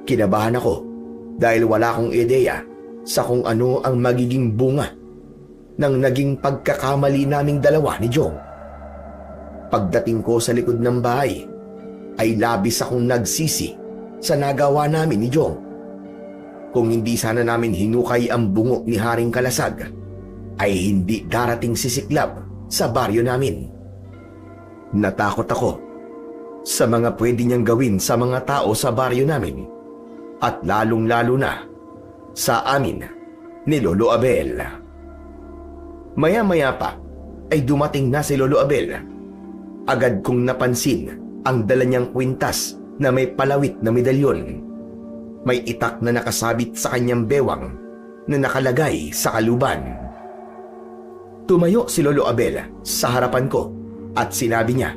Kinabahan ako dahil wala akong ideya sa kung ano ang magiging bunga ng naging pagkakamali naming dalawa ni Jong. Pagdating ko sa likod ng bahay, ay labis akong nagsisi sa nagawa namin ni Jong. Kung hindi sana namin hinukay ang bungo ni Haring Kalasag, ay hindi darating si Siklab sa baryo namin. Natakot ako sa mga pwede niyang gawin sa mga tao sa baryo namin at lalong-lalo na sa amin ni Lolo Abel. Maya-maya pa ay dumating na si Lolo Abel. Agad kong napansin ang dala niyang kwintas na may palawit na medalyon. May itak na nakasabit sa kanyang bewang na nakalagay sa kaluban. Tumayo si Lolo Abel sa harapan ko at sinabi niya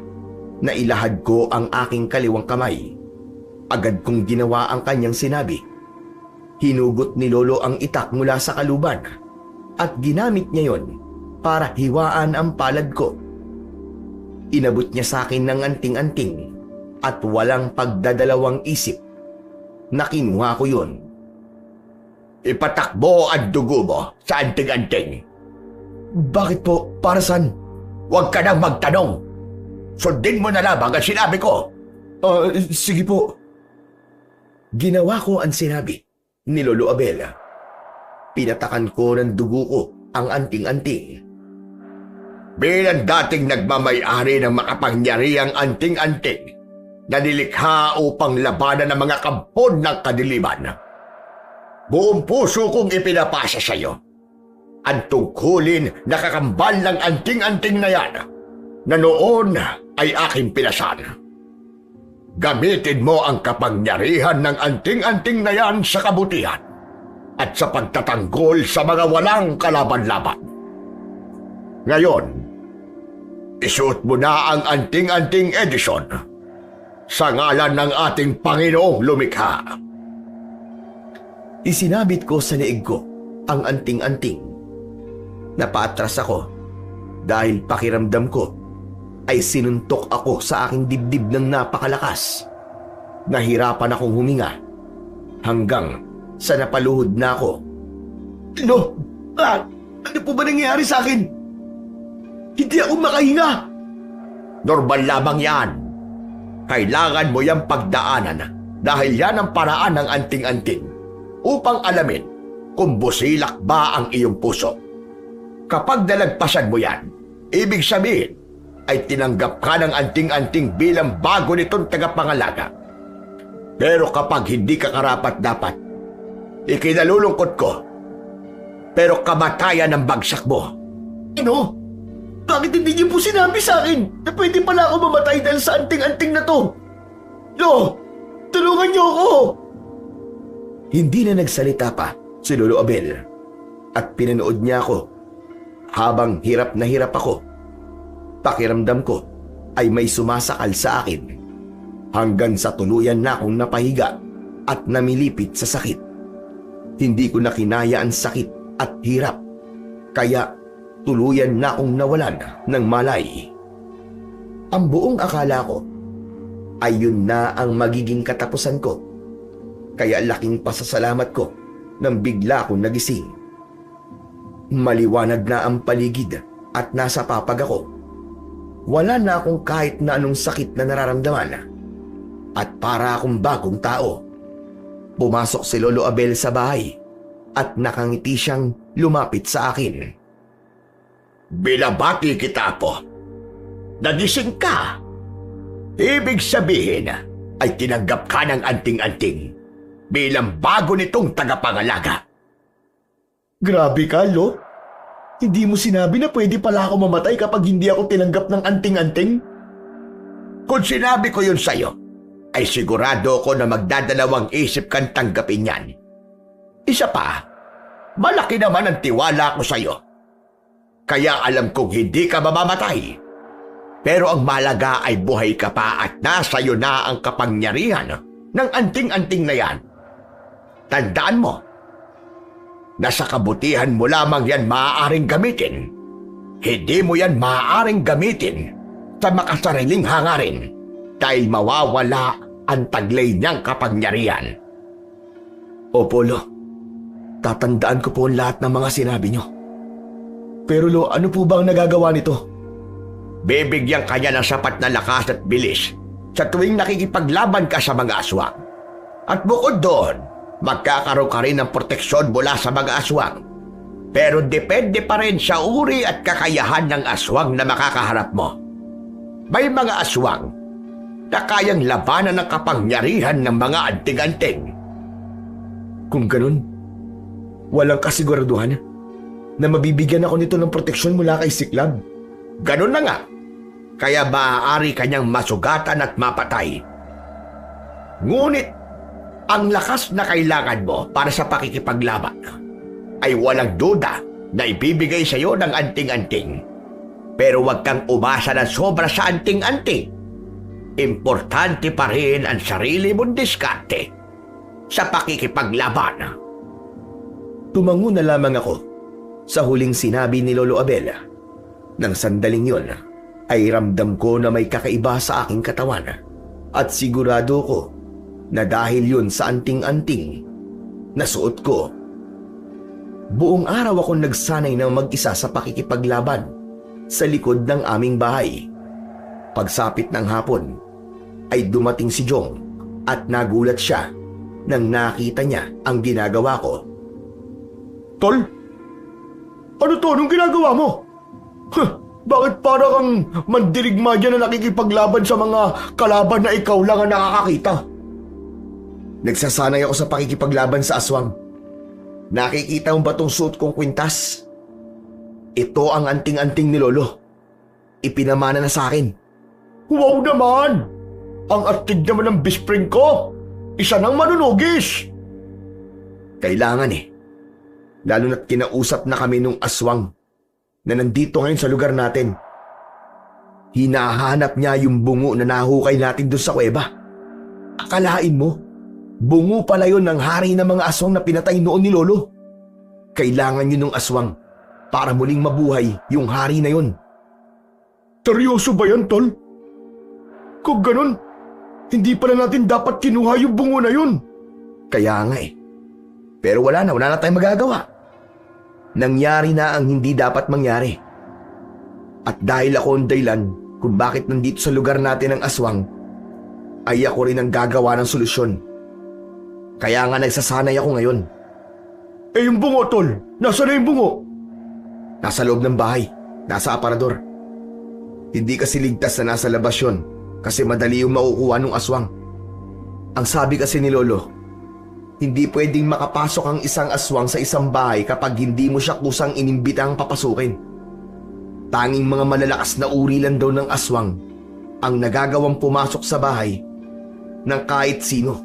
na ilahad ko ang aking kaliwang kamay. Agad kong ginawa ang kanyang sinabi. Hinugot ni Lolo ang itak mula sa kaluban at ginamit niya yon para hiwaan ang palad ko. Inabot niya sa akin ng anting-anting at walang pagdadalawang isip na kinuha ko yun. Ipatakbo ang dugo mo sa anting-anting. Bakit po? Para saan? Huwag ka nang magtanong. Sundin mo na lamang ang sinabi ko. Sige po. Ginawa ko ang sinabi ni Lolo Abel. Pinatakan ko ng dugo ko ang anting-anting. Bilang dating nagmamay-ari ng makapangyarihang anting-anting na nilikha upang labanan ng mga kampon ng kadiliman, buong puso kong ipinapasa sa iyo ang tungkulin na kakambal ng anting-anting na yan na noon ay aking pinasan. Gamitin mo ang kapangyarihan ng anting-anting na yan sa kabutihan at sa pagtatanggol sa mga walang kalaban-laban. Ngayon, isuot mo na ang anting-anting Edison sa ngalan ng ating Panginoong lumikha. Isinabit ko sa leeg ko ang anting-anting. Napaatras ako dahil pakiramdam ko ay sinuntok ako sa aking dibdib ng napakalakas. Nahirapan akong huminga hanggang sa napaluhod na ako. Ano po ba nangyayari sa akin? Hindi ako makahinga. Normal lamang yan. Kailangan mo yung pagdaanan dahil yan ang paraan ng anting-anting upang alamin kung busilak ba ang iyong puso. Kapag nalagpasan mo yan, ibig sabihin ay tinanggap ka ng anting-anting bilang bago nitong tagapangalaga. Pero kapag hindi ka karapat-dapat, ikinalulungkot ko, pero kamatayan ang bagsak mo. Ano? Bakit hindi niyo po sinabi sa akin na pwede pala ako mamatay dahil sa anting-anting na to? Lo, tulungan niyo ako! Hindi na nagsalita pa si Lolo Abel at pinanood niya ako habang hirap na hirap ako. Pakiramdam ko ay may sumasakal sa akin hanggang sa tuluyan na akong napahiga at namilipit sa sakit. Hindi ko na kinaya ang sakit at hirap, kaya tuluyan na akong nawalan ng malay. Ang buong akala ko ay yun na ang magiging katapusan ko, kaya laking pasasalamat ko nang bigla akong nagising. Maliwanag na ang paligid at nasa papag ako. Wala na akong kahit na anong sakit na nararamdaman at para akong bagong tao. Pumasok si Lolo Abel sa bahay at nakangiti siyang lumapit sa akin. Binabati kita po. Nagising ka. Ibig sabihin ay tinanggap ka ng anting-anting bilang bago nitong tagapangalaga. Grabe ka, Lo. Hindi mo sinabi na pwede pala ako mamatay kapag hindi ako tinanggap ng anting-anting? Kung sinabi ko yun sa'yo, ay sigurado ko na magdadalawang isip kang tanggapin yan. Isa pa, malaki naman ang tiwala ko sa'yo. Kaya alam kong hindi ka mamamatay. Pero ang malaga ay buhay ka pa at nasa iyo na ang kapangyarihan ng anting-anting na yan. Tandaan mo, na sa kabutihan mo lamang yan maaaring gamitin. Hindi mo yan maaaring gamitin sa makasariling hangarin dahil mawawala ang taglay niyang kapangyarihan. Opo, Lo. Tatandaan ko po ang lahat ng mga sinabi niyo. Pero Lo, ano po ba ang nagagawa nito? Bibigyan ka niya ng sapat na lakas at bilis sa tuwing nakikipaglaban ka sa mga aswang. At bukod doon, magkakaroon ka rin ng proteksyon mula sa mga aswang. Pero depende pa rin sa uri at kakayahan ng aswang na makakaharap mo. May mga aswang na kayang labanan ng kapangyarihan ng mga anting-anting. Kung ganun, walang kasiguraduhan na mabibigyan ako nito ng proteksyon mula kay Siklab. Ganun na nga. Kaya maaari kanyang masugatan at mapatay. Ngunit, ang lakas na kailangan mo para sa pakikipaglaban ay walang duda na ibibigay sa iyo ng anting-anting. Pero huwag kang umasa na sobra sa anting-anting. Importante pa rin ang sarili mong diskarte sa pakikipaglaban. Tumango na lamang ako sa huling sinabi ni Lolo Abel. Nang sandaling yon, ay ramdam ko na may kakaiba sa aking katawan at sigurado ko na dahil yun sa anting-anting na suot ko. Buong araw akong nagsanay na mag-isa sa pakikipaglaban sa likod ng aming bahay. Pagsapit ng hapon ay dumating si Jong at nagulat siya nang nakita niya ang ginagawa ko. Tol, ano to? Anong ginagawa mo? Bakit para kang mandirigma dyan na nakikipaglaban sa mga kalaban na ikaw lang ang nakakakita? Nagsasanay ako sa pakikipaglaban sa aswang. Nakikita mo ba tong suot kong kwintas? Ito ang anting-anting ni Lolo. Ipinamana na sa akin. Wow naman! Ang astig naman ng bispring ko! Isa nang manunugis! Kailangan eh. Lalo na't kinausap na kami nung aswang na nandito ngayon sa lugar natin. Hinahanap niya yung bungo na nahukay natin doon sa kuweba. Akalain mo, bungo pala yun ng hari ng mga aswang na pinatay noon ni Lolo. Kailangan yun ng aswang para muling mabuhay yung hari na yun. Seryoso ba yan, Tol? Kung ganun, hindi pala natin dapat kinuha yung bungo na yun. Kaya nga eh. Pero wala na tayong magagawa. Nangyari na ang hindi dapat mangyari. At dahil ako ang dahilan kung bakit nandito sa lugar natin ang aswang, ay ako rin ang gagawa ng solusyon. Kaya nga nagsasanay ako ngayon. Eh yung bungo, Tol? Nasaan na yung bungo? Nasa loob ng bahay. Nasa aparador. Hindi kasi ligtas na nasa labas yun kasi madali yung makukuha ng aswang. Ang sabi kasi ni Lolo, hindi pwedeng makapasok ang isang aswang sa isang bahay kapag hindi mo siya kusang inimbitang papasukin. Tanging mga malalakas na uri lang daw ng aswang ang nagagawang pumasok sa bahay ng kahit sino.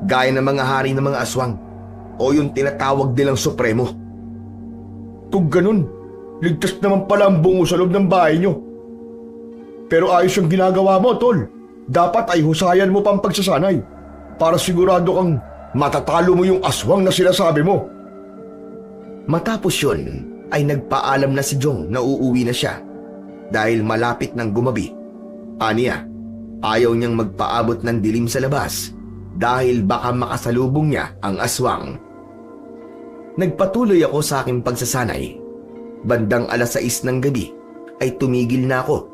Gaya ng mga hari ng mga aswang o yung tinatawag nilang supremo. Kung ganun, ligtas naman pala ang bungo sa loob ng bahay nyo. Pero ayos yung ginagawa mo, Tol. Dapat ay husayan mo pang pagsasanay para sigurado kang matatalo mo yung aswang na sinasabi mo. Matapos yun, ay nagpaalam na si Jong na uuwi na siya dahil malapit ng gumabi. Aniya, ayaw niyang magpaabot ng dilim sa labas dahil baka makasalubong niya ang aswang. Nagpatuloy ako sa aking pagsasanay. Bandang 6:00 ng gabi ay tumigil na ako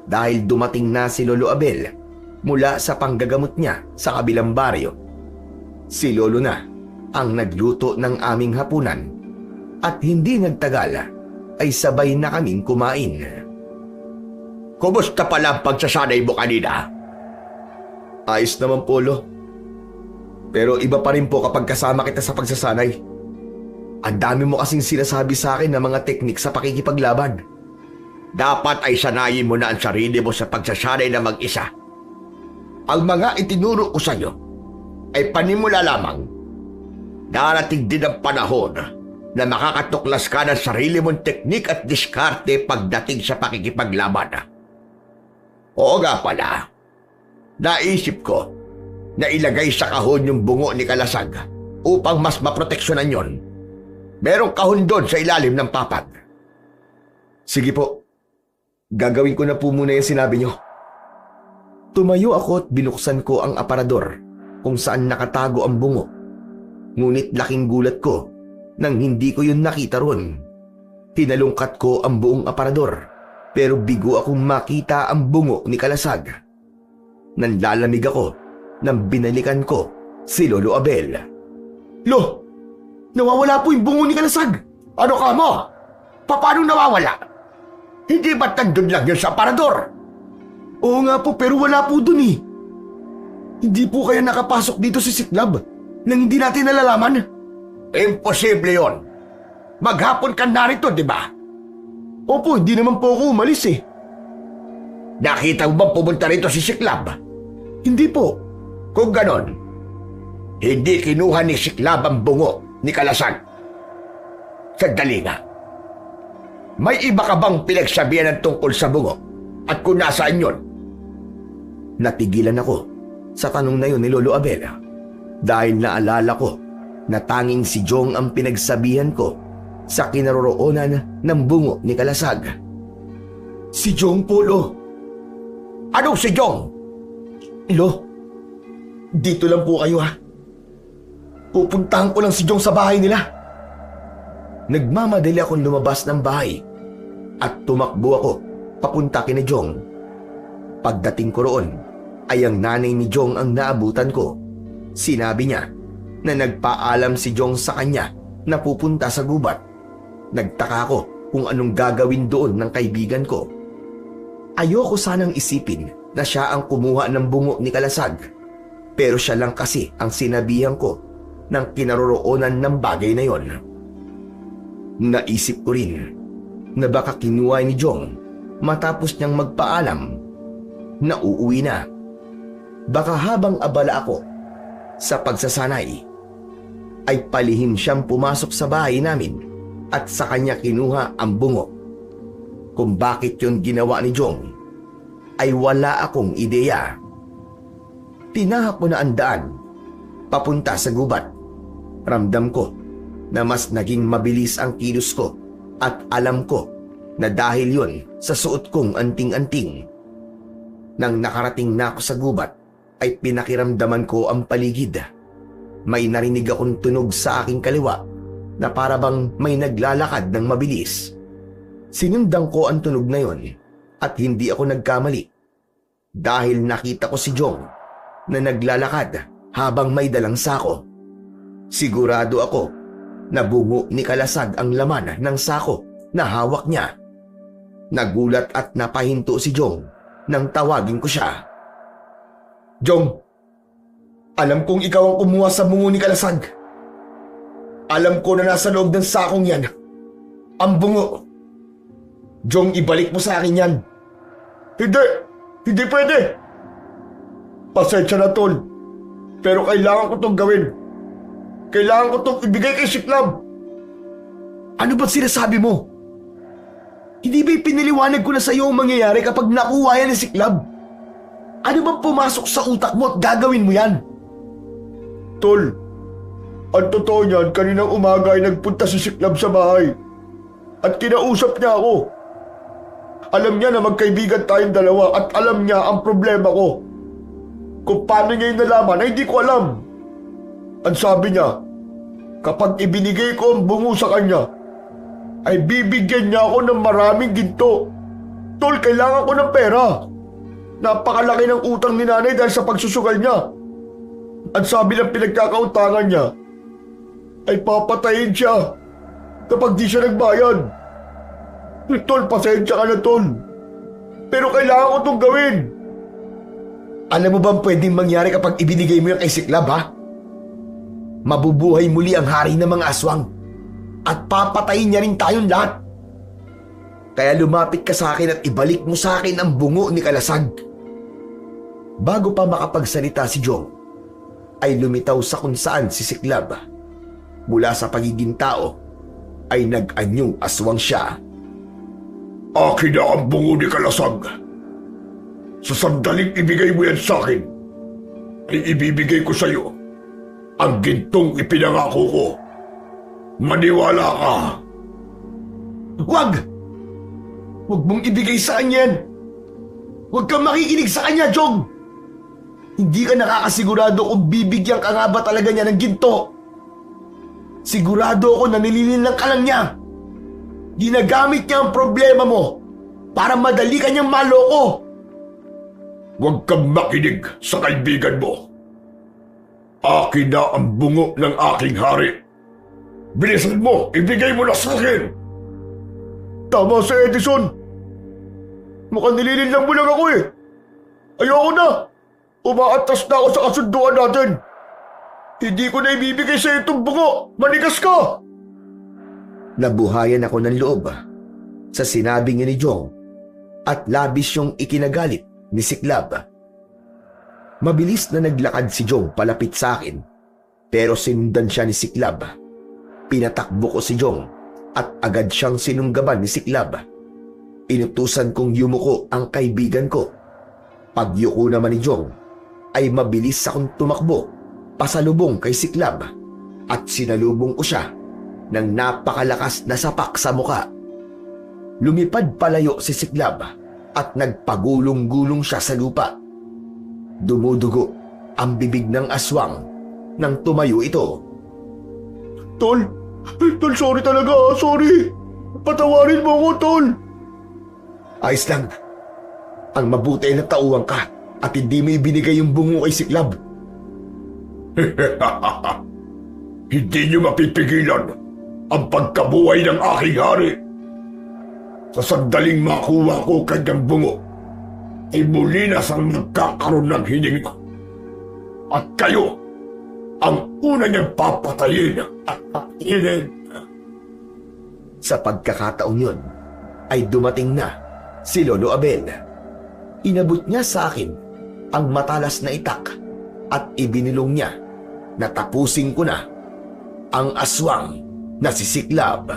dahil dumating na si Lolo Abel mula sa panggagamot niya sa kabilang baryo. Si Lolo na ang nagluto ng aming hapunan at hindi nagtagal ay sabay na kaming kumain. Kumusta pala ang pagsasanay mo kanina? Ayos naman po, Lo. Pero iba pa rin po kapag kasama kita sa pagsasanay. Ang dami mo kasing sinasabi sa akin ng mga teknik sa pakikipaglaban. Dapat ay sanayin mo na ang sarili mo sa pagsasanay na mag-isa. Ang mga itinuro ko sa iyo ay panimula lamang. Darating din ang panahon na makakatuklas ka ng sarili mong teknik at diskarte pagdating sa pakikipaglaban. Oo nga pala, naisip ko na ilagay sa kahon yung bungo ni Kalasag upang mas maproteksyonan yon. Merong kahon doon sa ilalim ng papag. Sige po, gagawin ko na po muna yung sinabi niyo. Tumayo ako at binuksan ko ang aparador kung saan nakatago ang bungo. Ngunit laking gulat ko nang hindi ko yun nakita ron. Tinalungkat ko ang buong aparador pero bigo akong makita ang bungo ni Kalasag. Nanlalamig ako nang binalikan ko si Lolo Abel. Lo! Nawawala po yung bungo ni Kalasag! Ano ka mo? Paano nawawala? Hindi ba't nandun lang yun sa aparador? Oo nga po, pero wala po dun eh. Hindi po kaya nakapasok dito si Siklab nang hindi natin nalalaman. Imposible yon. Maghapon ka narito, di ba? Opo, hindi naman po ako umalis eh. Nakita mo bang pumunta rito si Siklab? Hindi po. Kung ganon, hindi kinuha ni Siklab ang bungo ni Kalasag. Sandali nga. May iba ka bang pinagsabihan ng tungkol sa bungo? At kung nasaan yun? Natigilan ako sa tanong na yun ni Lolo Abel dahil naalala ko na tanging si Jong ang pinagsabihan ko sa kinaroroonan ng bungo ni Kalasag. Si Jong po, Lo. Anong si Jong? Lo, dito lang po kayo ha. Pupuntahan ko lang si Jong sa bahay nila. Nagmamadali akong lumabas ng bahay at tumakbo ako papunta kina Jong. Pagdating ko roon ay ang nanay ni Jong ang naabutan ko. Sinabi niya na nagpaalam si Jong sa kanya na pupunta sa gubat. Nagtaka ako kung anong gagawin doon ng kaibigan ko. Ayoko sanang isipin na siya ang kumuha ng bungo ni Kalasag. Pero siya lang kasi ang sinabihan ko ng kinaroroonan ng bagay na yon. Naisip ko rin na baka kinuha ni Jong matapos niyang magpaalam na uuwi na. Baka habang abala ako sa pagsasanay, ay palihim siyang pumasok sa bahay namin at sa kanya kinuha ang bungo. Kung bakit yun ginawa ni Jong, ay wala akong ideya. Tinahak ko na ang daan papunta sa gubat. Ramdam ko na mas naging mabilis ang kilos ko at alam ko na dahil yun sa suot kong anting-anting. Nang nakarating na ako sa gubat, ay pinakiramdaman ko ang paligid. May narinig akong tunog sa aking kaliwa na para bang may naglalakad ng mabilis. Sinundan ko ang tunog na yon at hindi ako nagkamali dahil nakita ko si Jong na naglalakad habang may dalang sako. Sigurado ako na bungo ni Kalasag ang laman ng sako na hawak niya. Nagulat at napahinto si Jong nang tawagin ko siya. Jong, alam kong ikaw ang kumuha sa bungo ni Kalasag. Alam ko na nasa loob ng sakong yan ang bungo. Jong, ibalik mo sa akin yan. Hindi pwede. Pasensya na, Tol. Pero kailangan ko itong gawin. Kailangan ko itong ibigay kay Siklab. Ano ba't sinasabi mo? Hindi ba'y pinaliwanag ko na sa iyo ang mangyayari kapag nakuha yan ni Siklab? Ano bang pumasok sa utak mo at gagawin mo yan? Tol, ang totoo niyan, kaninang umaga ay nagpunta si Siklab sa bahay. At kinausap niya ako. Alam niya na magkaibigan tayong dalawa at alam niya ang problema ko. Kung paano niya yung nalaman ay hindi ko alam. Ang sabi niya, kapag ibinigay ko ang bungo sa kanya, ay bibigyan niya ako ng maraming ginto. Tol, kailangan ko ng pera. Napakalaki ng utang ni nanay dahil sa pagsusugal niya. Ang sabi ng pinagkakautangan niya, ay papatayin siya kapag di siya nagbayad. Tol, pasensya ka na, Tol. Pero kailangan ko itong gawin. Alam mo bang pwedeng mangyari kapag ibinigay mo yung kay Siklab, ha? Mabubuhay muli ang hari ng mga aswang at papatayin niya rin tayong lahat. Kaya lumapit ka sa akin at ibalik mo sa akin ang bungo ni Kalasag. Bago pa makapagsalita si Jong, ay lumitaw sa kung saan si Siklab. Mula sa pagiging tao, ay nag-anyong aswang siya. Akin na ang bungo ni Kalasag. Sa sandaling ibigay mo yan sa akin, ay ibibigay ko sa iyo ang gintong ipinangako ko. Maniwala ka. Wag! Huwag mong ibigay sa kanya yan. Huwag kang makikinig sa kanya, Jong. Hindi ka nakakasigurado kung bibigyan ka nga ba talaga niya ng ginto. Sigurado ako na nilililang ka lang niya. Ginagamit niya ang problema mo para madali ka niyang maloko. Huwag kang makinig sa kaibigan mo. Akin na ang bungo ng aking hari. Bilisan mo, ibigay mo na sa akin. Tama si Edison. Mukhang nilililang mo lang ako eh. Ayoko na. Umaatas na ako sa kasunduan natin. Hindi ko na ibibigay sa itong bungo. Manigas ka! Nabuhayan ako ng loob sa sinabi niya ni Jong at labis yung ikinagalit ni Siklab. Mabilis na naglakad si Jong palapit sa akin pero sinundan siya ni Siklab. Pinatakbo ko si Jong at agad siyang sinunggaban ni Siklab. Inutusan kong yumuko ang kaibigan ko. Pagyuko naman ni Jong ay mabilis akong tumakbo pasalubong kay Siklab at sinalubong ko siya ng napakalakas na sapak sa muka. Lumipad palayo si Siklab at nagpagulong-gulong siya sa lupa. Dumudugo ang bibig ng aswang nang tumayo ito. Tol, sorry talaga, sorry. Patawarin mo ako, Tol. Ayos lang. Ang mabuti ay natauhan ka at hindi mo ibinigay yung bungo kay Siklab. Hindi niyo mapipigilan ang pagkabuhay ng aking hari. Sa sandaling makuha ko kanyang bungo, ay muli na siyang nagkakaroon ng hininga. At kayo, ang una niyang papatayin at patinin. Sa pagkakataong yun, ay dumating na si Lolo Abel. Inabot niya sa akin ang matalas na itak at ibinilong niya na tapusin ko na ang aswang na si Siklab.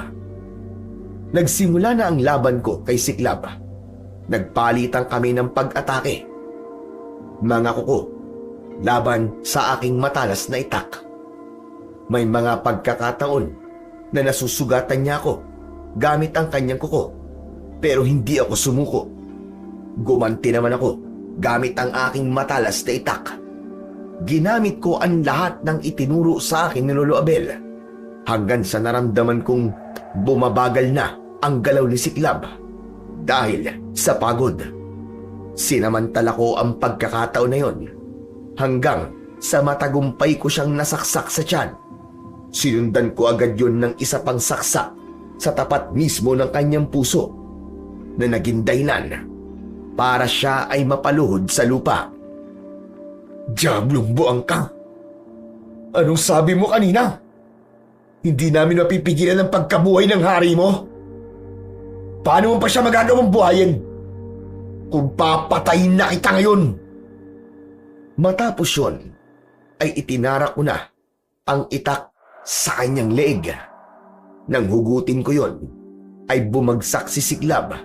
Nagsimula na ang laban ko kay Siklab. Nagpalitan kami ng pag-atake. Mga kuko, laban sa aking matalas na itak. May mga pagkakataon na nasusugatan niya ako gamit ang kanyang kuko, pero hindi ako sumuko. Gumanti naman ako gamit ang aking matalas na itak. Ginamit ko ang lahat ng itinuro sa akin ni Lolo Abel hanggang sa naramdaman kong bumabagal na ang galaw ni Siklab dahil sa pagod. Sinamantala ko ang pagkakataon na yon hanggang sa matagumpay ko siyang nasaksak sa tiyan. Sinundan ko agad yun ng isa pang saksak sa tapat mismo ng kanyang puso na naging dahilan para siya ay mapaluhod sa lupa. Diablong buang ka! Anong sabi mo kanina? Hindi namin mapipigilan ang pagkabuhay ng hari mo? Paano mo pa siya magagawang buhayin? Kung papatayin na kita ngayon! Matapos yun, ay itinarak ko na ang itak sa kanyang leeg. Nang hugutin ko yon, ay bumagsak si Siklab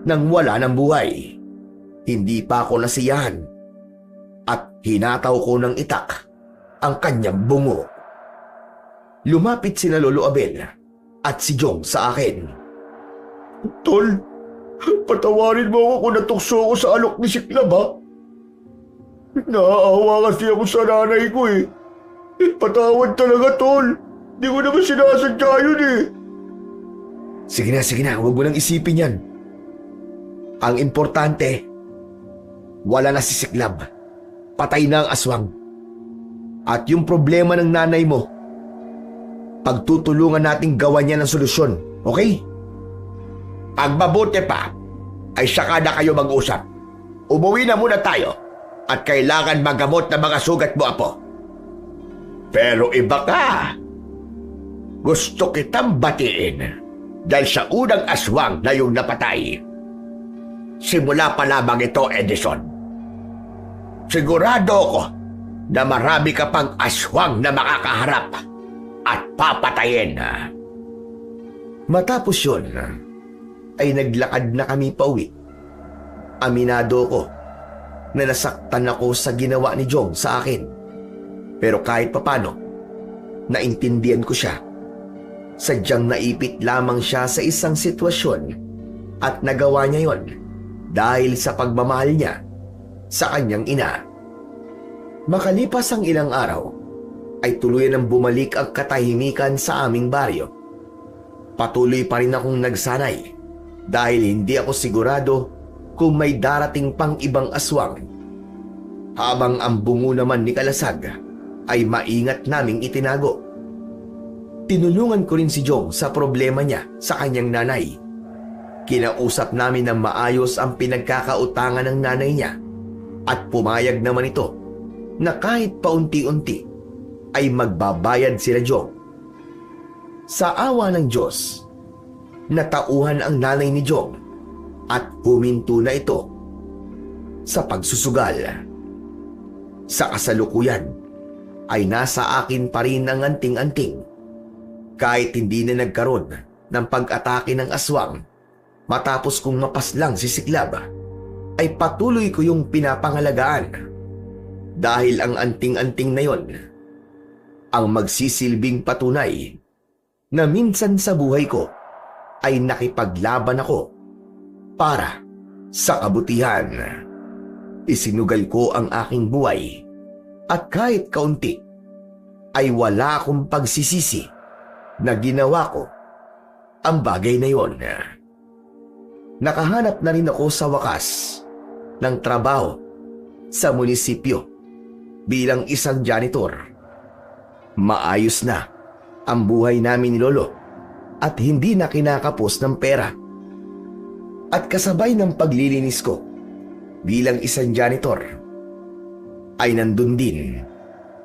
nang wala ng buhay. Hindi pa ako nasiyahan at hinataw ko ng itak ang kanyang bungo. Lumapit sina Lolo Abel at si Jong sa akin. Tol, patawarin mo ako kung natukso ako sa alok ni Siklab, ha? Naaawa kasi ako sa nanay ko eh. Patawad talaga, Tol. Di ko naman sinasadya yun eh. Sige na, huwag mo nang isipin yan. Ang importante, wala na si Siklab. Patay na ang aswang. At yung problema ng nanay mo, pagtutulungan nating gawan niya ng solusyon, okay? Pag mabuti pa, ay saka na kayo mag-usap. Umuwi na muna tayo at kailangan magamot na mga sugat mo, Apo. Pero iba ka. Gusto kitang batiin dahil sa unang aswang na yung napatay. Simula pa lamang ito, Edison. Sigurado ako na marami ka pang aswang na makakaharap at papatayin. Matapos yun, ay naglakad na kami pauwi. Aminado ko na nasaktan ako sa ginawa ni Jong sa akin. Pero kahit papano, naintindihan ko siya. Sadyang naipit lamang siya sa isang sitwasyon at nagawa niya yon dahil sa pagmamahal niya sa kanyang ina. Makalipas ang ilang araw, ay tuluyan ng bumalik ang katahimikan sa aming baryo. Patuloy pa rin akong nagsanay dahil hindi ako sigurado kung may darating pang ibang aswang. Habang ang bungo naman ni Kalasag ay maingat naming itinago. Tinulungan ko rin si Jong sa problema niya sa kanyang nanay. Kinausap namin ng maayos ang pinagkakautangan ng nanay niya at pumayag naman ito na kahit paunti-unti ay magbabayad sila Jong. Sa awa ng Diyos, natauhan ang nanay ni Jong at huminto na ito sa pagsusugal. Sa kasalukuyan ay nasa akin pa rin ang anting-anting. Kahit hindi na nagkaroon ng pag-atake ng aswang matapos kong mapaslang si Siklab, ay patuloy ko yung pinapangalagaan dahil ang anting-anting na yon ang magsisilbing patunay na minsan sa buhay ko ay nakipaglaban ako para sa kabutihan. Isinugal ko ang aking buhay at kahit kaunti ay wala akong pagsisisi na ginawa ko ang bagay na yon. Nakahanap na rin ako sa wakas ng trabaho sa munisipyo bilang isang janitor. Maayos na ang buhay namin ni Lolo at hindi na kinakapos ng pera. At kasabay ng paglilinis ko bilang isang janitor, ay nandun din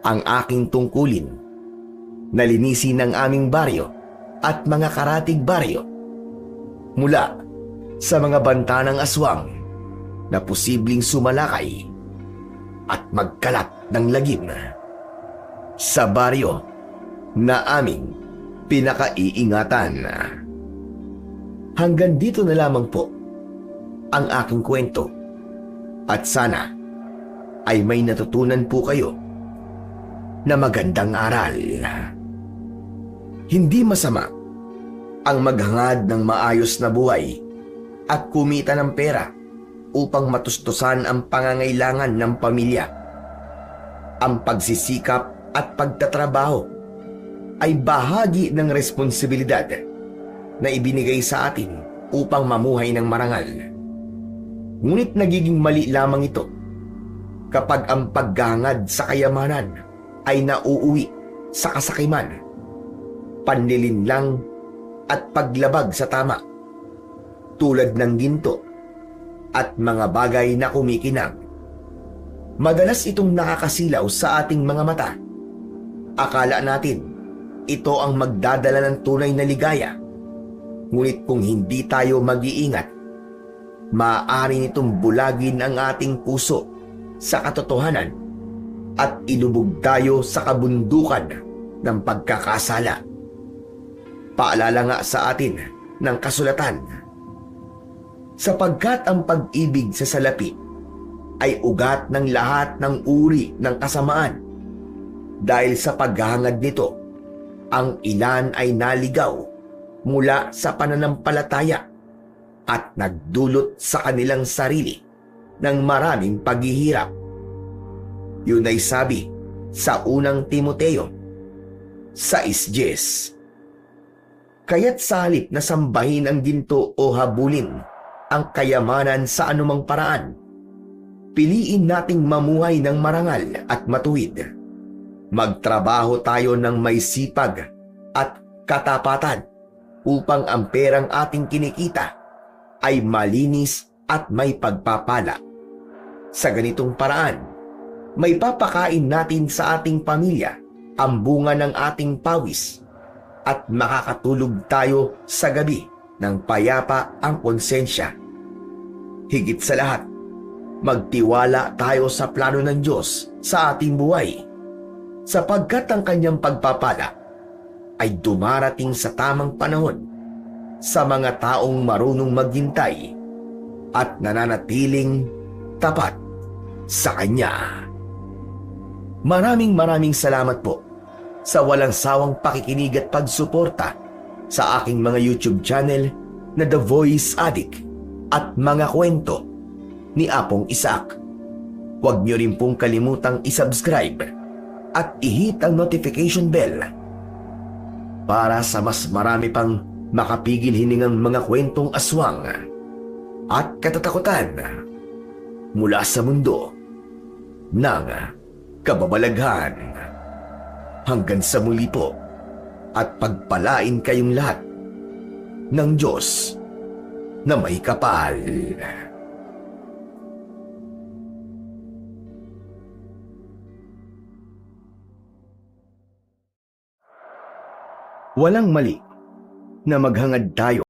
ang aking tungkulin na linisin ang aming baryo at mga karatig baryo mula sa mga banta ng aswang na posibleng sumalakay at magkalat ng lagim sa baryo na aming pinakaiingatan. Hanggang dito na lamang po ang aking kwento at sana ay may natutunan po kayo na magandang aral. Hindi masama ang maghangad ng maayos na buhay at kumita ng pera upang matustusan ang pangangailangan ng pamilya. Ang pagsisikap at pagtatrabaho ay bahagi ng responsibilidad na ibinigay sa atin upang mamuhay ng marangal. Ngunit nagiging mali lamang ito kapag ang paghangad sa kayamanan ay nauuwi sa kasakiman, panlilinlang at paglabag sa tama, tulad ng ginto at mga bagay na kumikinang. Madalas itong nakakasilaw sa ating mga mata. Akala natin ito ang magdadala ng tunay na ligaya. Ngunit kung hindi tayo mag-iingat, maaari nitong bulagin ang ating puso sa katotohanan at ilubog tayo sa kabundukan ng pagkakasala. Paalala nga sa atin ng kasulatan, sapagkat ang pag-ibig sa salapi ay ugat ng lahat ng uri ng kasamaan. Dahil sa paghahangad nito, ang ilan ay naligaw mula sa pananampalataya at nagdulot sa kanilang sarili ng maraming paghihirap. Yun ay sabi sa unang Timoteo 6:10. Kaya't sa halip na sambahin ang ginto o habulin ang kayamanan sa anumang paraan, piliin nating mamuhay ng marangal at matuwid. Magtrabaho tayo ng may sipag at katapatan upang ang perang ating kinikita ay malinis at may pagpapala. Sa ganitong paraan, may papakain natin sa ating pamilya ang bunga ng ating pawis at makakatulog tayo sa gabi ng payapa ang konsensya. Higit sa lahat, magtiwala tayo sa plano ng Diyos sa ating buhay, sapagkat ang kanyang pagpapala ay dumarating sa tamang panahon sa mga taong marunong maghintay at nananatiling tapat sa Kanya. Maraming salamat po sa walang sawang pakikinig at pagsuporta sa aking mga YouTube channel na The Voice Addict at mga kwento ni Apong Isaac. Huwag niyo rin pong kalimutang isubscribe at i-hit ang notification bell para sa mas marami pang makapigil hiningang mga kwentong aswang at katatakutan mula sa mundo ng kababalaghan. Hanggang sa muli po at pagpalain kayong lahat ng Diyos na may kapal. Walang mali na maghangad tayo